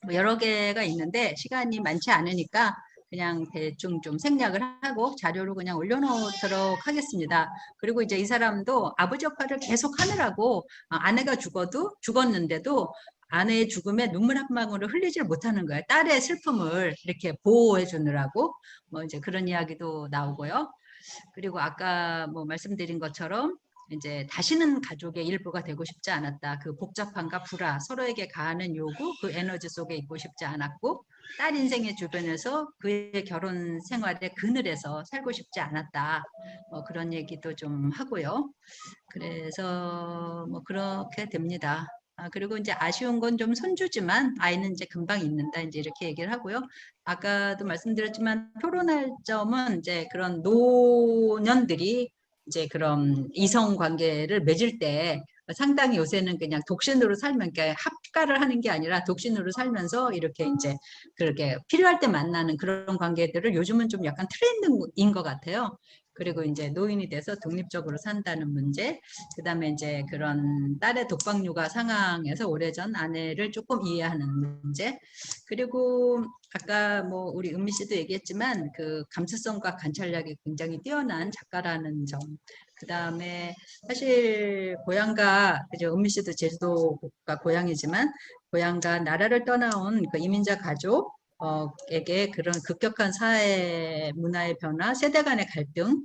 뭐 여러 개가 있는데 시간이 많지 않으니까 그냥 대충 좀 생략을 하고 자료로 그냥 올려놓도록 하겠습니다. 그리고 이제 이 사람도 아버지 역할을 계속 하느라고 아내가 죽었는데도 아내의 죽음에 눈물 한 방울을 흘리질 못하는 거예요. 딸의 슬픔을 이렇게 보호해 주느라고 뭐 이제 그런 이야기도 나오고요. 그리고 아까 뭐 말씀드린 것처럼 이제 다시는 가족의 일부가 되고 싶지 않았다. 그 복잡함과 불화, 서로에게 가하는 요구, 그 에너지 속에 있고 싶지 않았고 딸 인생의 주변에서 그의 결혼 생활의 그늘에서 살고 싶지 않았다. 그런 얘기도 좀 하고요. 그래서 뭐 그렇게 됩니다. 그리고 이제 아쉬운 건 좀 손주지만 아이는 이제 금방 있는다. 이제 이렇게 얘기를 하고요. 아까도 말씀드렸지만 토론할 점은 이제 그런 노년들이 이제 그런 이성 관계를 맺을 때 상당히 요새는 그냥 독신으로 살면 그러니까 합가를 하는 게 아니라 독신으로 살면서 이렇게 이제 그렇게 필요할 때 만나는 그런 관계들을 요즘은 좀 약간 트렌드인 것 같아요. 그리고 이제 노인이 돼서 독립적으로 산다는 문제, 그 다음에 이제 그런 딸의 독박 육아 상황에서 오래전 아내를 조금 이해하는 문제, 그리고 아까 뭐 우리 은미 씨도 얘기했지만 그 감수성과 관찰력이 굉장히 뛰어난 작가라는 점, 그 다음에 사실 고향과 그죠, 은미 씨도 제주도가 고향이지만 고향과 나라를 떠나온 그 이민자 가족 에게 그런 급격한 사회 문화의 변화, 세대 간의 갈등,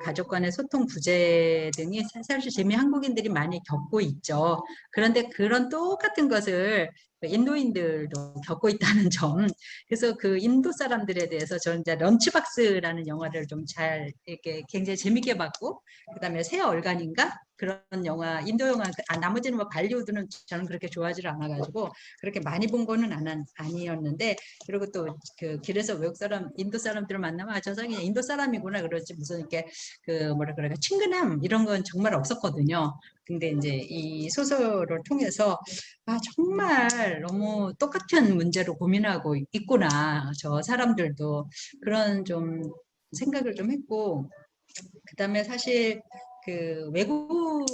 가족 간의 소통 부재 등이 사실 재미 한국인들이 많이 겪고 있죠. 그런데 그런 똑같은 것을 인도인들도 겪고 있다는 점. 그래서 그 인도 사람들에 대해서 저는 이제 런치박스라는 영화를 좀 잘 이렇게 굉장히 재밌게 봤고, 그다음에 새 얼간인가 그런 영화, 인도 영화, 나머지는 뭐 발리우드는 저는 그렇게 좋아하지 않아가지고 그렇게 많이 본 거는 아니었는데, 그리고 또 그 길에서 외국 사람, 인도 사람들을 만나면 저 사람이 인도 사람이구나 그러지 무슨 이렇게 그 뭐라 그럴까 친근함 이런 건 정말 없었거든요. 근데 이제 이 소설을 통해서 정말 너무 똑같은 문제로 고민하고 있구나 저 사람들도, 그런 좀 생각을 좀 했고, 그다음에 사실 그 외국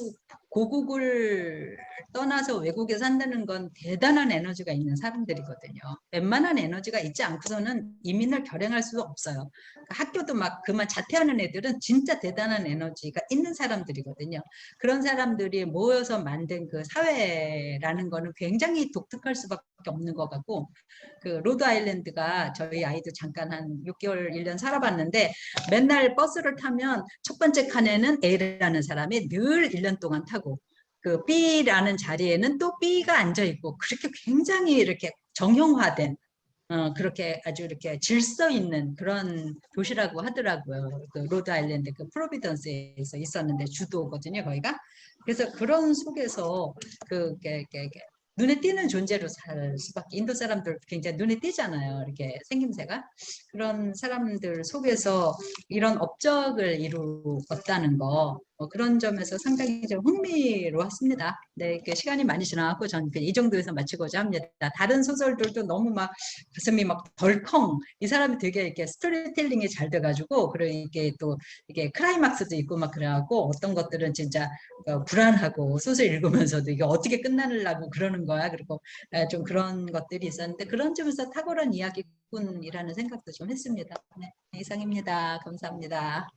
고국을 떠나서 외국에 산다는 건 대단한 에너지가 있는 사람들이거든요. 웬만한 에너지가 있지 않고서는 이민을 결행할 수 없어요. 그러니까 학교도 막 그만 자퇴하는 애들은 진짜 대단한 에너지가 있는 사람들이거든요. 그런 사람들이 모여서 만든 그 사회라는 거는 굉장히 독특할 수밖에 없는 것 같고, 그 로드 아일랜드가 저희 아이도 잠깐 한 6개월, 1년 살아봤는데 맨날 버스를 타면 첫 번째 칸에는 A라는 사람이 늘 1년 동안 타고 그 B라는 자리에는 또 B가 앉아 있고, 그렇게 굉장히 이렇게 정형화된 그렇게 아주 이렇게 질서 있는 그런 도시라고 하더라고요. 그 로드 아일랜드 그 프로비던스에서 있었는데 주도거든요, 거기가. 그래서 그런 속에서 눈에 띄는 존재로 살 수밖에, 인도 사람들 굉장히 눈에 띄잖아요. 이렇게 생김새가. 그런 사람들 속에서 이런 업적을 이루었다는 거, 그런 점에서 상당히 좀 흥미로웠습니다. 네, 시간이 많이 지나고 저는 이 정도에서 마치고자 합니다. 다른 소설들도 너무 막 가슴이 막 덜컹, 이 사람이 되게 이렇게 스토리텔링이 잘 돼가지고, 그리고 이게 또 이게 클라이막스도 있고 막 그래갖고 어떤 것들은 진짜 불안하고 소설 읽으면서도 이게 어떻게 끝나려고 그러는 거야. 그리고 좀 그런 것들이 있었는데 그런 점에서 탁월한 이야기꾼이라는 생각도 좀 했습니다. 네, 이상입니다. 감사합니다.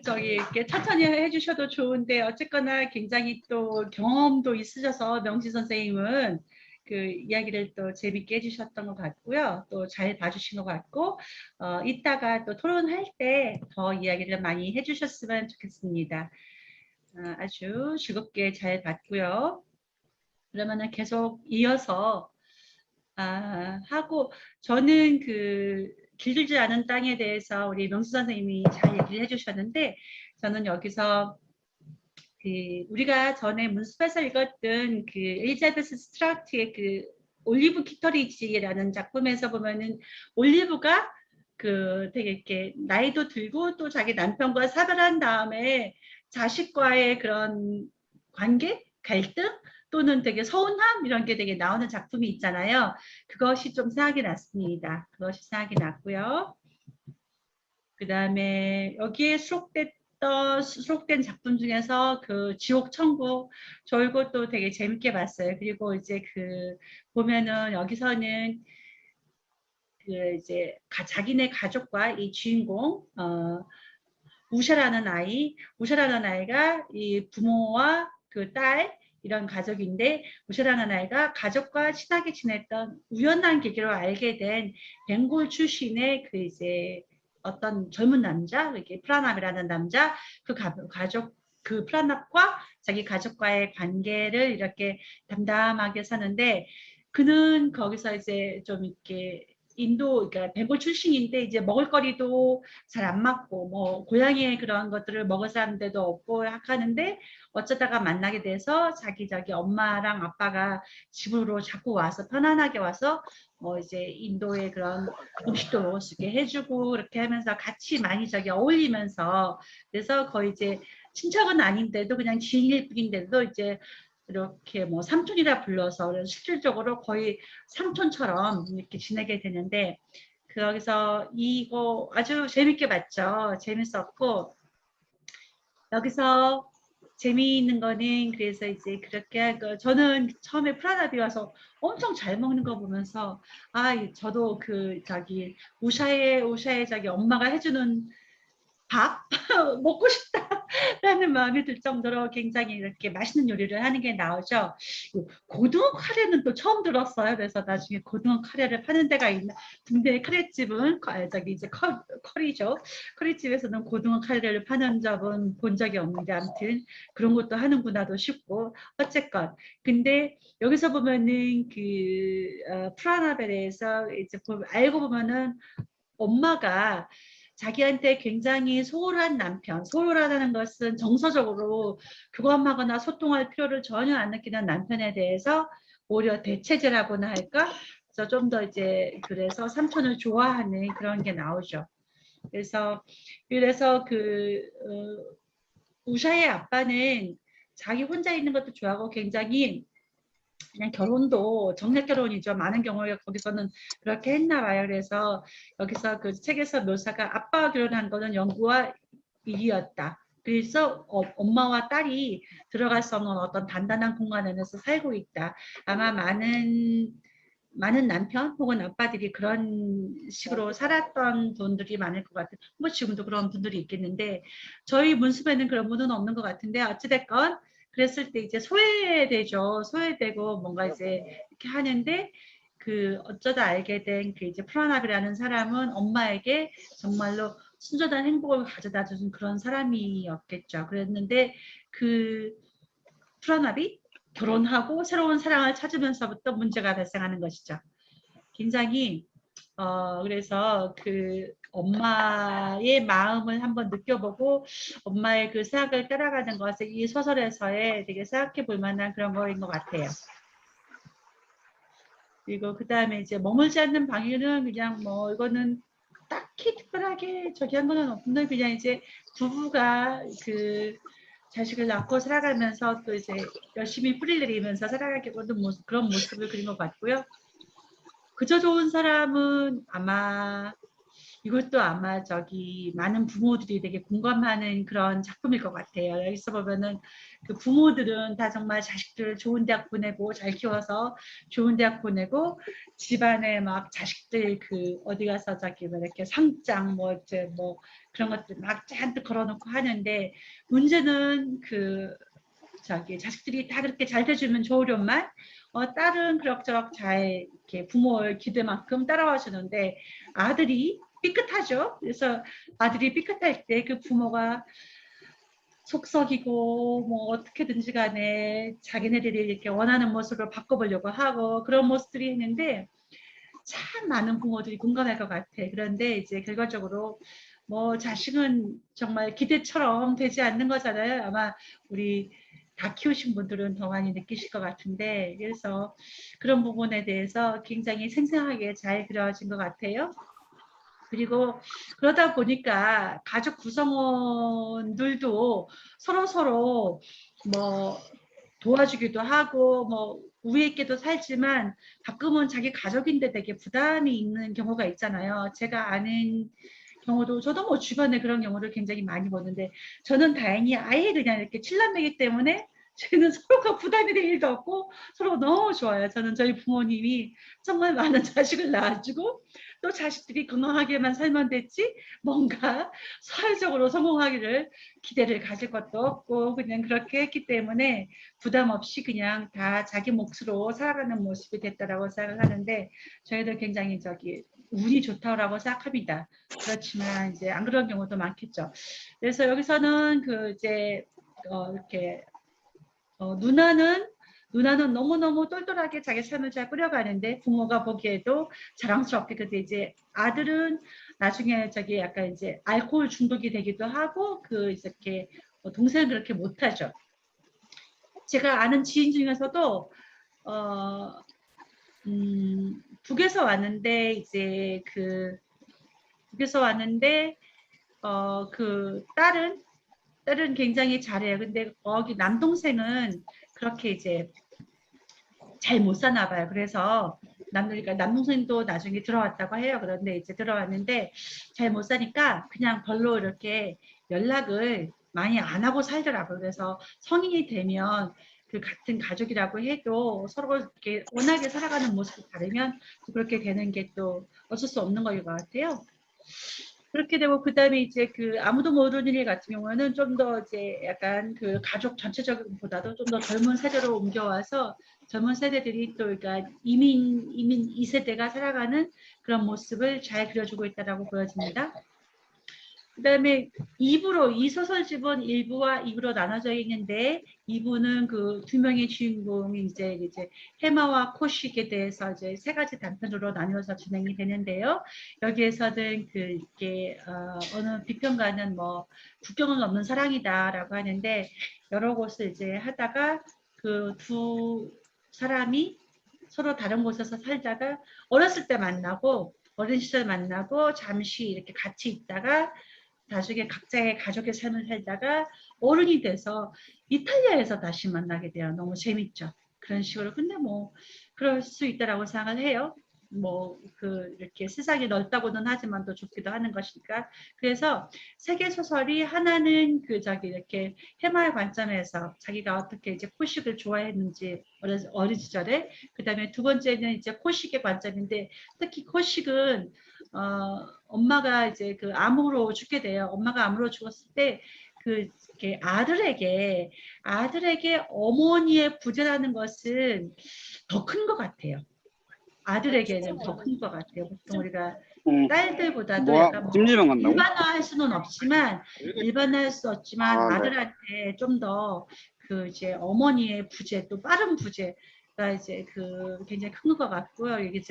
저기 이렇게 천천히 해주셔도 좋은데 어쨌거나 굉장히 또 경험도 있으셔서 명지 선생님은 그 이야기를 또 재밌게 해주셨던 것 같고요. 또 잘 봐주신 것 같고, 이따가 또 토론할 때 더 이야기를 많이 해주셨으면 좋겠습니다. 아주 즐겁게 잘 봤고요. 그러면은 계속 이어서 하고, 저는 그 길들지 않은 땅에 대해서 우리 명수 선생님이 잘 얘기를 해주셨는데, 저는 여기서 그 우리가 전에 문숲에서 읽었던 그 엘리자베스 스트라우트의 그 올리브 키터리지라는 작품에서 보면은 올리브가 그 되게 이렇게 나이도 들고 또 자기 남편과 사별한 다음에 자식과의 그런 관계, 갈등 또는 되게 서운함 이런 게 되게 나오는 작품이 있잖아요. 그것이 좀 생각이 났습니다. 그것이 생각이 났고요. 그 다음에 여기에 수록된 작품 중에서 그 지옥 천국, 저 이것도 되게 재밌게 봤어요. 그리고 이제 그 보면은 여기서는 그 이제 자기네 가족과 이 주인공 우샤라는 아이가 이 부모와 그 딸 이런 가족인데, 우샤라는 아이가 가족과 친하게 지냈던 우연한 계기로 알게 된 벵골 출신의 그 이제 어떤 젊은 남자, 이렇게 프라납이라는 남자, 그 가족 그 프라납과 자기 가족과의 관계를 이렇게 담담하게 사는데, 그는 거기서 이제 좀 이렇게 그러니까 벵골 출신인데 이제 먹을거리도 잘 안 맞고 뭐 고향의 그런 것들을 먹을 사람들도 없고 하는데, 어쩌다가 만나게 돼서 저기 엄마랑 아빠가 집으로 자꾸 와서 편안하게 와서 뭐 이제 인도의 그런 음식도 먹을 수 있게 해주고 그렇게 하면서 같이 많이 어울리면서, 그래서 거의 이제 친척은 아닌데도 그냥 지인일 뿐인데도 이제 이렇게 뭐 삼촌이라 불러서 실질적으로 거의 삼촌처럼 이렇게 지내게 되는데, 거기서 이거 아주 재밌게 봤죠. 재밌었고, 여기서 재미있는 거는 그래서 이제 그렇게 하고, 저는 처음에 프라다비 와서 엄청 잘 먹는 거 보면서 저도 그 우샤의 저기 엄마가 해주는 밥 먹고 싶다라는 마음이 들 정도로 굉장히 이렇게 맛있는 요리를 하는 게 나오죠. 고등어 카레는 또 처음 들었어요. 그래서 나중에 고등어 카레를 파는 데가 있나. 근데 카레집은 저기 이제 커리죠. 커리집에서는 고등어 카레를 파는 접은 본 적이 없는데, 아무튼 그런 것도 하는구나도 싶고 어쨌건. 근데 여기서 보면은 그 프라나벨에서 이제 알고 보면은 엄마가 자기한테 굉장히 소홀한 남편, 소홀하다는 것은 정서적으로 교감하거나 소통할 필요를 전혀 안 느끼는 남편에 대해서 오히려 대체제라고나 할까? 그래서 좀 더 이제 그래서 삼촌을 좋아하는 그런 게 나오죠. 그래서 우샤의 아빠는 자기 혼자 있는 것도 좋아하고 굉장히 그냥 결혼도 정략 결혼이죠. 많은 경우에 거기서는 그렇게 했나 봐요. 그래서 여기서 그 책에서 묘사가 아빠가 결혼한 거는 영구와 일이었다. 그래서 엄마와 딸이 들어갈 수 없는 어떤 단단한 공간 안에서 살고 있다. 아마 많은 남편 혹은 아빠들이 그런 식으로 살았던 분들이 많을 것 같아요. 뭐 지금도 그런 분들이 있겠는데, 저희 문숲에는 그런 분은 없는 것 같은데, 어찌됐건 그랬을 때 이제 소외되죠. 소외되고 뭔가 이제 이렇게 하는데, 그 어쩌다 알게 된 그 이제 프라납이라는 사람은 엄마에게 정말로 순전한 행복을 가져다 준 그런 사람이었겠죠. 그랬는데 그 프라납이 결혼하고 새로운 사랑을 찾으면서부터 문제가 발생하는 것이죠. 굉장히 그래서 그 엄마의 마음을 한번 느껴보고 엄마의 그 생각을 따라가는 것을 이 소설에서의 되게 생각해 볼 만한 그런 거인 것 같아요. 그리고 그 다음에 이제 머물지 않는 방유는 그냥 뭐 이거는 딱히 특별하게 저기 한 거는 없는데, 그냥 이제 부부가 그 자식을 낳고 살아가면서 또 이제 열심히 뿌리를 내리면서 살아가게 보는 그런 모습을 그린 것 같고요. 그저 좋은 사람은 이것도 아마 저기 많은 부모들이 되게 공감하는 그런 작품일 것 같아요. 여기서 보면은 그 부모들은 다 정말 자식들 좋은 대학 보내고 잘 키워서 좋은 대학 보내고 집안에 막 자식들 그 어디 가서 저기 뭐 이렇게 상장 뭐 그런 것들 막 잔뜩 걸어놓고 하는데, 문제는 그 저기 자식들이 다 그렇게 잘 돼주면 좋으련만 딸은 그럭저럭 잘 이렇게 부모의 기대만큼 따라와 주는데 아들이 삐끗하죠. 그래서 아들이 삐끗할 때 그 부모가 속썩이고 뭐 어떻게든지 간에 자기네들이 이렇게 원하는 모습으로 바꿔보려고 하고 그런 모습들이 있는데 참 많은 부모들이 공감할 것 같아. 그런데 이제 결과적으로 뭐 자식은 정말 기대처럼 되지 않는 거잖아요. 아마 우리 다 키우신 분들은 더 많이 느끼실 것 같은데 그래서 그런 부분에 대해서 굉장히 생생하게 잘 그려진 것 같아요. 그리고 그러다 보니까 가족 구성원들도 서로 뭐 도와주기도 하고 뭐 우애 있게도 살지만 가끔은 자기 가족인데 되게 부담이 있는 경우가 있잖아요. 제가 아는 경우도 저도 뭐 주변에 그런 경우를 굉장히 많이 보는데 저는 다행히 아예 그냥 이렇게 칠남매이기 때문에 저희는 서로가 부담이 될 일도 없고 서로 너무 좋아요. 저는 저희 부모님이 정말 많은 자식을 낳아주고 또 자식들이 건강하게만 살면 됐지 뭔가 사회적으로 성공하기를 기대를 가질 것도 없고 그냥 그렇게 했기 때문에 부담 없이 그냥 다 자기 몫으로 살아가는 모습이 됐다라고 생각하는데 저희도 굉장히 운이 좋다고 생각합니다. 그렇지만 이제 안 그런 경우도 많겠죠. 그래서 여기서는 그 이제 이렇게 누나는 너무너무 똘똘하게 자기 삶을 잘 꾸려가는데 부모가 보기에도 자랑스럽게 근데 이제 아들은 나중에 약간 이제 알코올 중독이 되기도 하고 그 이렇게 동생은 그렇게 못하죠. 제가 아는 지인 중에서도 북에서 왔는데 이제 북에서 왔는데 그 딸은 굉장히 잘해요. 근데 거기 남동생은 그렇게 이제 잘 못 사나 봐요. 그래서 그러니까 남동생도 나중에 들어왔다고 해요. 그런데 이제 들어왔는데 잘 못 사니까 그냥 별로 이렇게 연락을 많이 안 하고 살더라고요. 그래서 성인이 되면 그 같은 가족이라고 해도 서로 이렇게 원하게 살아가는 모습이 다르면 그렇게 되는 게 또 어쩔 수 없는 것 같아요. 그렇게 되고 그다음에 이제 그 아무도 모르는 일 같은 경우는 좀 더 이제 약간 그 가족 전체적보다도 좀 더 젊은 세대로 옮겨와서 젊은 세대들이 또 그러니까 이민 2세대가 살아가는 그런 모습을 잘 그려주고 있다라고 보여집니다. 그다음에 2부로 이 소설집은 1부와 2부로 나눠져 있는데 2부는 그 두 명의 주인공이 이제 해마와 코식에 대해서 이제 세 가지 단편으로 나뉘어서 진행이 되는데요. 여기에서는 이게 어느 비평가는 뭐 국경을 넘는 사랑이다라고 하는데 여러 곳을 이제 하다가 그 두 사람이 서로 다른 곳에서 살다가 어렸을 때 만나고 어린 시절 만나고 잠시 이렇게 같이 있다가 나중에 각자의 가족의 삶을 살다가 어른이 돼서 이탈리아에서 다시 만나게 돼요. 너무 재밌죠. 그런 식으로. 근데 뭐 그럴 수 있다라고 생각을 해요. 뭐 이렇게 세상이 넓다고는 하지만 또 좁기도 하는 것이니까. 그래서 세계 소설이 하나는 이렇게 해마의 관점에서 자기가 어떻게 이제 코식을 좋아했는지 어린 시절에, 그다음에 두 번째는 이제 코식의 관점인데 특히 코식은 엄마가 이제 암으로 죽게 돼요. 엄마가 암으로 죽었을 때 이렇게 아들에게 어머니의 부재라는 것은 더 큰 것 같아요. 아들에게는 더 큰 것 같아요. 보통 우리가 딸들보다도 약간 찜질방 간다고? 일반화할 수는 없지만 아들한테 좀 더 이제 어머니의 부재, 또 빠른 부재가 이제 굉장히 큰 것 같고요. 이게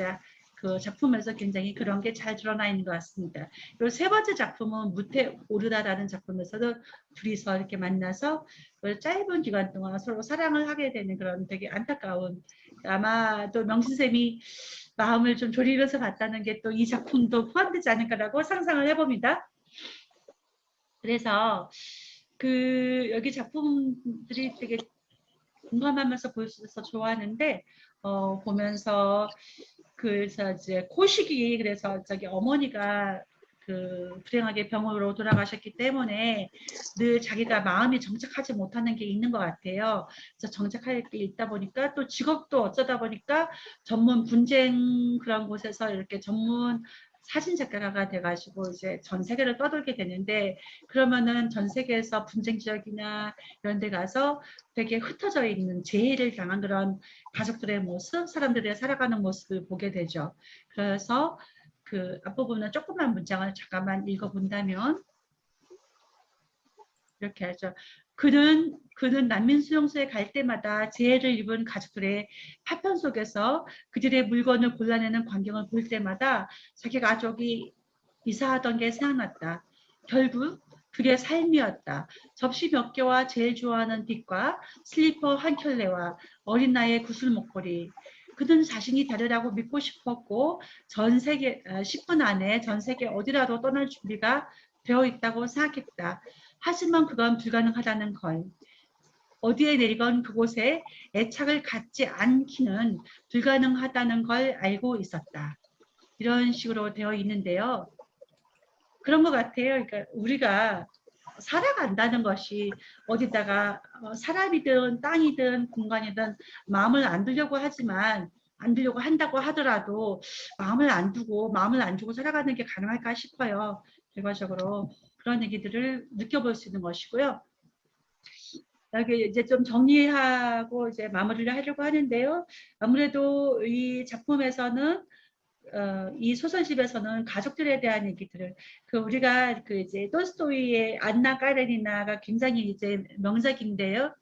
그 작품에서 굉장히 그런 게 잘 드러나 있는 것 같습니다. 그리고 세 번째 작품은 무태 오르다라는 작품에서도 둘이서 이렇게 만나서 짧은 기간 동안 서로 사랑을 하게 되는 그런 되게 안타까운, 아마 또 명신쌤이 마음을 좀 졸이면서 봤다는 게 또 이 작품도 포함되지 않을까라고 상상을 해봅니다. 그래서 여기 작품들이 되게 공감하면서 볼 수 있어서 좋아하는데 보면서 그래서 이제 코식이 그래서 어머니가 불행하게 병으로 돌아가셨기 때문에 늘 자기가 마음이 정착하지 못하는 게 있는 것 같아요. 그래서 정착할 게 있다 보니까 또 직업도 어쩌다 보니까 전문 분쟁 그런 곳에서 이렇게 전문 사진 작가가 돼가지고 이제 전 세계를 떠돌게 되는데, 그러면은 전 세계에서 분쟁 지역이나 이런 데 가서 되게 흩어져 있는 재해를 당한 그런 가족들의 모습, 사람들의 살아가는 모습을 보게 되죠. 그래서 그 앞부분은 조그만 문장을 잠깐만 읽어본다면 이렇게 하죠. 그는 난민 수용소에 갈 때마다 재해를 입은 가족들의 파편 속에서 그들의 물건을 골라내는 광경을 볼 때마다 자기 가족이 이사하던 게 생각났다. 결국 그게 삶이었다. 접시 몇 개와 제일 좋아하는 빛과 슬리퍼 한 켤레와 어린 나이의 구슬 목걸이. 그는 자신이 다르다고 믿고 싶었고 전 세계 10분 안에 전 세계 어디라도 떠날 준비가 되어 있다고 생각했다. 하지만 그건 불가능하다는 걸. 어디에 내리건 그곳에 애착을 갖지 않기는 불가능하다는 걸 알고 있었다. 이런 식으로 되어 있는데요. 그런 것 같아요. 그러니까 우리가 살아간다는 것이 어디다가 사람이든 땅이든 공간이든 마음을 안 두려고 하지만 안 두려고 한다고 하더라도 마음을 안 두고 마음을 안 주고 살아가는 게 가능할까 싶어요. 결과적으로 그런 얘기들을 느껴볼 수 있는 것이고요. 여기 이제 좀 정리하고 이제 마무리를 하려고 하는데요. 아무래도 이 작품에서는 이 소설집에서는 가족들에 대한 얘기들을 우리가 이제 톨스토이의 안나 까레니나가 굉장히 이제 명작인데요.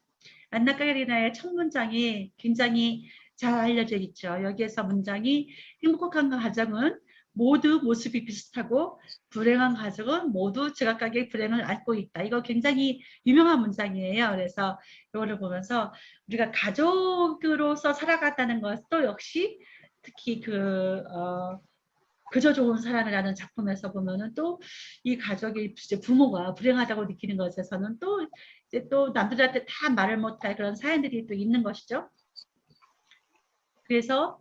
안나 까레니나의 첫 문장이 굉장히 잘 알려져 있죠. 여기에서 문장이 행복한 가정은 모두 모습이 비슷하고 불행한 가족은 모두 제각각의 불행을 앓고 있다. 이거 굉장히 유명한 문장이에요. 그래서 이거를 보면서 우리가 가족으로서 살아갔다는 것도 역시 특히 그저 좋은 사람이라는 작품에서 보면은 또 이 가족이 이제 부모가 불행하다고 느끼는 것에서는 또 이제 또 남들한테 다 말을 못할 그런 사연들이 또 있는 것이죠. 그래서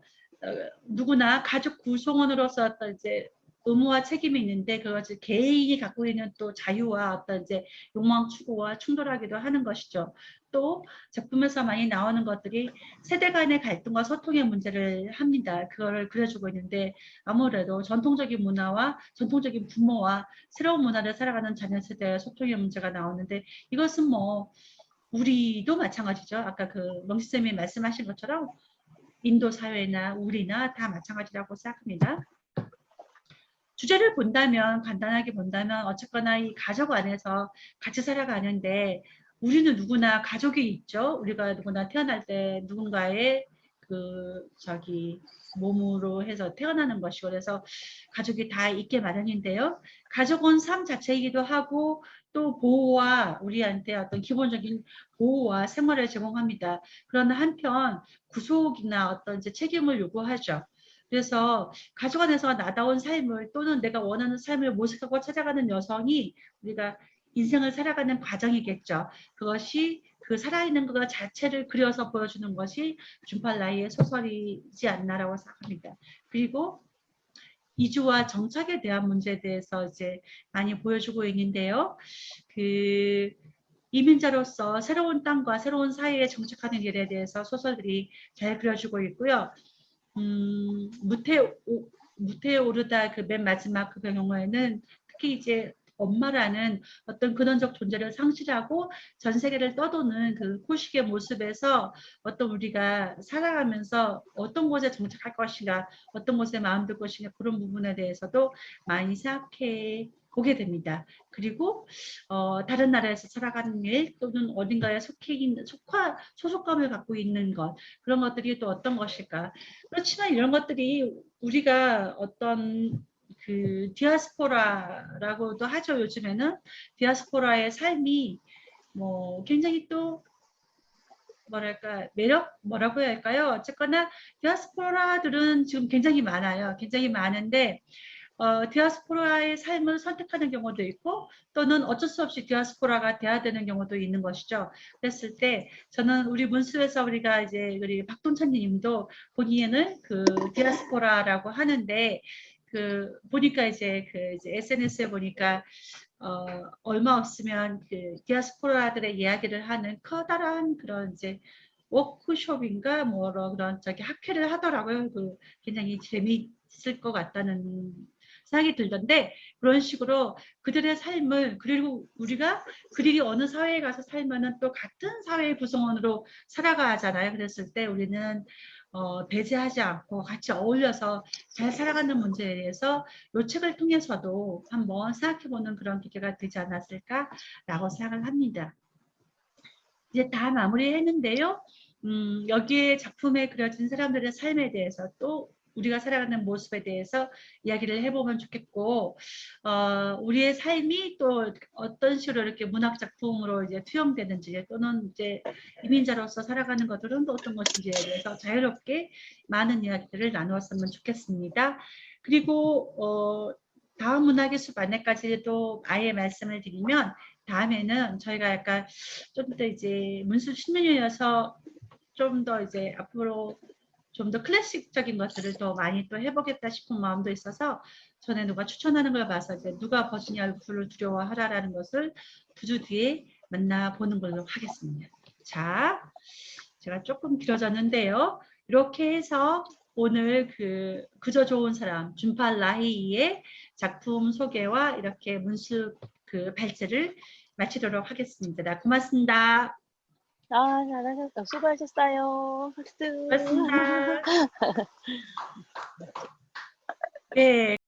누구나 가족 구성원으로서 어떤 이제 의무와 책임이 있는데 그것을 개인이 갖고 있는 또 자유와 어떤 이제 욕망 추구와 충돌하기도 하는 것이죠. 또 작품에서 많이 나오는 것들이 세대 간의 갈등과 소통의 문제를 합니다. 그거를 그려주고 있는데 아무래도 전통적인 문화와 전통적인 부모와 새로운 문화를 살아가는 자녀 세대의 소통의 문제가 나오는데 이것은 뭐 우리도 마찬가지죠. 아까 멍시쌤이 말씀하신 것처럼 인도 사회나 우리나 다 마찬가지라고 생각합니다. 주제를 본다면 간단하게 본다면 어쨌거나 이 가족 안에서 같이 살아가는데 우리는 누구나 가족이 있죠. 우리가 누구나 태어날 때 누군가의 몸으로 해서 태어나는 것이고 그래서 가족이 다 있게 마련인데요. 가족은 삶 자체이기도 하고 또 보호와 우리한테 어떤 기본적인 보호와 생활을 제공합니다. 그러나 한편 구속이나 어떤 이제 책임을 요구하죠. 그래서 가족 안에서 나다운 삶을 또는 내가 원하는 삶을 모색하고 찾아가는 여성이 우리가 인생을 살아가는 과정이겠죠. 그것이 살아있는 것 자체를 그려서 보여주는 것이 준팔라이의 소설이지 않나라고 생각합니다. 그리고 이주와 정착에 대한 문제에 대해서 이제 많이 보여주고 있는데요. 이민자로서 새로운 땅과 새로운 사회에 정착하는 일에 대해서 소설들이 잘 그려주고 있고요. 무태에 오르다 맨 마지막 경우에는 특히 이제 엄마라는 어떤 근원적 존재를 상실하고 전 세계를 떠도는 코식의 모습에서 어떤 우리가 살아가면서 어떤 곳에 정착할 것인가, 어떤 곳에 마음 둘 것인가 그런 부분에 대해서도 많이 생각해 보게 됩니다. 그리고 다른 나라에서 살아가는 일 또는 어딘가에 소속감을 갖고 있는 것 그런 것들이 또 어떤 것일까. 그렇지만 이런 것들이 우리가 어떤 디아스포라라고도 하죠. 요즘에는 디아스포라의 삶이 뭐 굉장히 또 뭐라고 해야 할까요? 어쨌거나 디아스포라들은 지금 굉장히 많아요. 굉장히 많은데 디아스포라의 삶을 선택하는 경우도 있고 또는 어쩔 수 없이 디아스포라가 돼야 되는 경우도 있는 것이죠. 그랬을 때 저는 우리 문수에서 우리가 이제 우리 박동찬님도 본인은 디아스포라라고 하는데 보니까 이제 SNS에 보니까 얼마 없으면 디아스포라들의 이야기를 하는 커다란 그런 이제 워크숍인가 뭐로 그런 저기 학회를 하더라고요. 그 굉장히 재미있을 것 같다는 생각이 들던데 그런 식으로 그들의 삶을 그리고 우리가 그들이 어느 사회에 가서 살면은 또 같은 사회의 구성원으로 살아가잖아요. 그랬을 때 우리는 배제하지 않고 같이 어울려서 잘 살아가는 문제에 대해서 이 책을 통해서도 한번 생각해보는 그런 기회가 되지 않았을까라고 생각을 합니다. 이제 다 마무리했는데요. 여기에 작품에 그려진 사람들의 삶에 대해서 또 우리가 살아가는 모습에 대해서 이야기를 해보면 좋겠고, 우리의 삶이 또 어떤 식으로 이렇게 문학 작품으로 이제 투영되는지 또는 이제 이민자로서 살아가는 것들은 또 어떤 것인지에 대해서 자유롭게 많은 이야기들을 나누었으면 좋겠습니다. 그리고 다음 문학의 숲 안내까지도 아예 말씀을 드리면 다음에는 저희가 약간 좀 더 이제 문술 10년이어서 좀 더 이제 앞으로 좀 더 클래식적인 것들을 더 많이 또 해보겠다 싶은 마음도 있어서 전에 누가 추천하는 걸 봐서 이제 누가 버지니아 울프를 두려워하라라는 것을 2주 뒤에 만나보는 걸로 하겠습니다. 자, 제가 조금 길어졌는데요. 이렇게 해서 오늘 그저 좋은 사람 준팔 라히의 작품 소개와 이렇게 문술 그 발제를 마치도록 하겠습니다. 고맙습니다. 잘하셨어요. 수고하셨어요. 박수. 고맙습니다. 네.